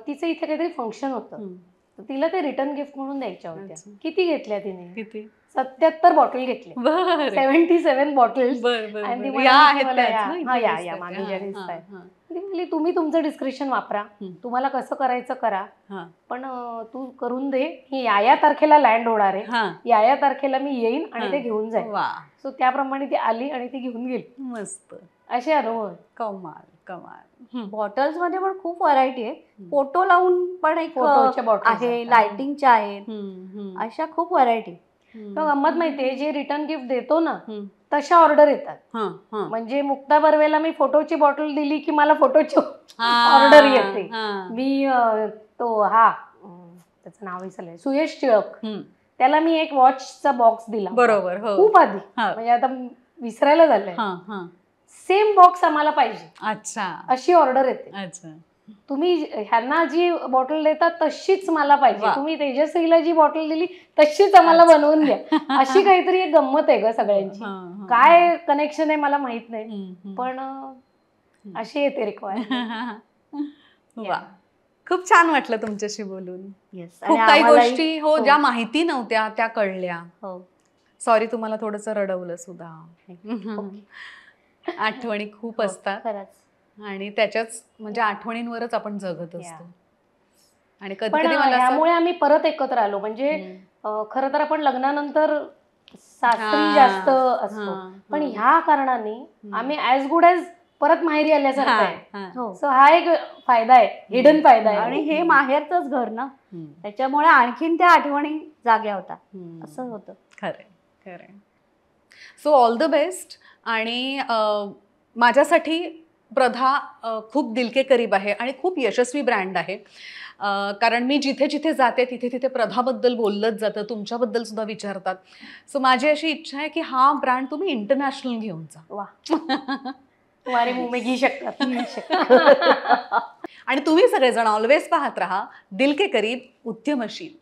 तिचं इथे काहीतरी फंक्शन होतं, हम्म. तर तिला ते रिटर्न गिफ्ट म्हणून द्यायच्या होत्या. अच्छा. किती घेतल्या तिने? किती 77 बॉटल घेतले, बर 77 बॉटल्स. बर बर आणि ती बर. म्हणाली या की आहेत मला त्याच या. ना हा, इथे या दिसतात मागे त्या. ज्या हा, दिसतायत. हा, ती म्हणली तुम्ही तुमचं डिस्क्रिप्शन वापरा, हम्म. तुम्हाला कसं करायचं करा, हा, पण तू करून दे. ही या तारखेला लँड होणार आहे, हा. या तारखेला मी येईन आणि हा. ते घेऊन जाईन. वा सो त्याप्रमाणे ती आली आणि ती घेऊन गेली. मस्त असे अनुभव आहेत. कमाल कमाल. हम्म. बॉटल्स मध्ये पण खूप व्हरायटी आहे. फोटो लावून पण एक फोटोच्या bottles आहे, आहेत. लाइटिंगच्या आहेत, हम्म, हम्म, अशा खूप व्हरायटी. हम्म. तर गंमत माहितीये, जे रिटर्न गिफ्ट देतो ना हम्म. तशा ऑर्डर येतात. हा, हा. म्हणजे मुक्ता बर्वेला मी फोटोची बॉटल दिली की मला फोटोची हा, ऑर्डर येते. हा. मी तो त्याचं नाव विसरलंय, सुयश टिळक, हम्म. त्याला मी एक वॉचचा बॉक्स दिला होता. बरोबर हो. खूप आधी, हा. म्हणजे आता विसरायला झालंय. हा, हा. सेम बॉक्स आम्हाला पाहिजे अच्छा अशी ऑर्डर येते. अच्छा. तुम्ही ह्यांना जी बॉटल देता तशीच मला पाहिजे, वा. तुम्ही तेजस्वीला जी बॉटल दिली तशीच आम्हाला अच्छा. बनवून द्या. अशी काहीतरी एक गंमत आहे ग सगळ्यांची. हा, हा. काय कनेक्शन आहे मला माहित नाही, हम्म, हम्म. पण अशी येते रिक्वायरमेंट. वा खूप छान वाटलं तुमच्याशी बोलून. येस. खूप काही गोष्टी हो ज्या माहिती नव्हत्या त्या कळल्या. हो. सॉरी तुम्हाला थोडंसं रडवलं सुद्धा. आठवणी खूप असतात खरंच. आणि त्याच्याच म्हणजे आठवणींवरच आपण जगत असतो. आणि कधी पण कधी मला असं ह्यामुळे आम्ही परत एकत्र आलो. म्हणजे खरं तर आपण लग्नानंतर सासरी हा, जास्त असतो, हा, पण हा. ह्या कारणाने आम्ही ॲज गुड ॲज परत माहेरी आल्यासारखं हा, आहे. हा. हो. सो हा एक फायदा आहे, हिडन फायदा आहे. आणि हे माहेरचंच घर ना, हम्म, त्याच्यामुळे आणखीन त्या आठवणी जाग्या होता, हम्म. असं होतं. खरंय खरंय. So all the best. आणि माझ्यासाठी प्रधा खूप दिल के करीब आहे आणि खूप यशस्वी ब्रँड आहे. कारण मी जिथे जिथे जाते तिथे तिथे प्रधाबद्दल बोललंच जातं, तुमच्याबद्दल सुद्धा विचारतात. सो माझी अशी इच्छा आहे की हा ब्रँड तुम्ही इंटरनॅशनल घेऊन जा. वा. तुम्हारे मुंह में घी शकतात. आणि तुम्ही सगळेजण ऑलवेज पाहत राहा दिल के करीब उद्यमशील.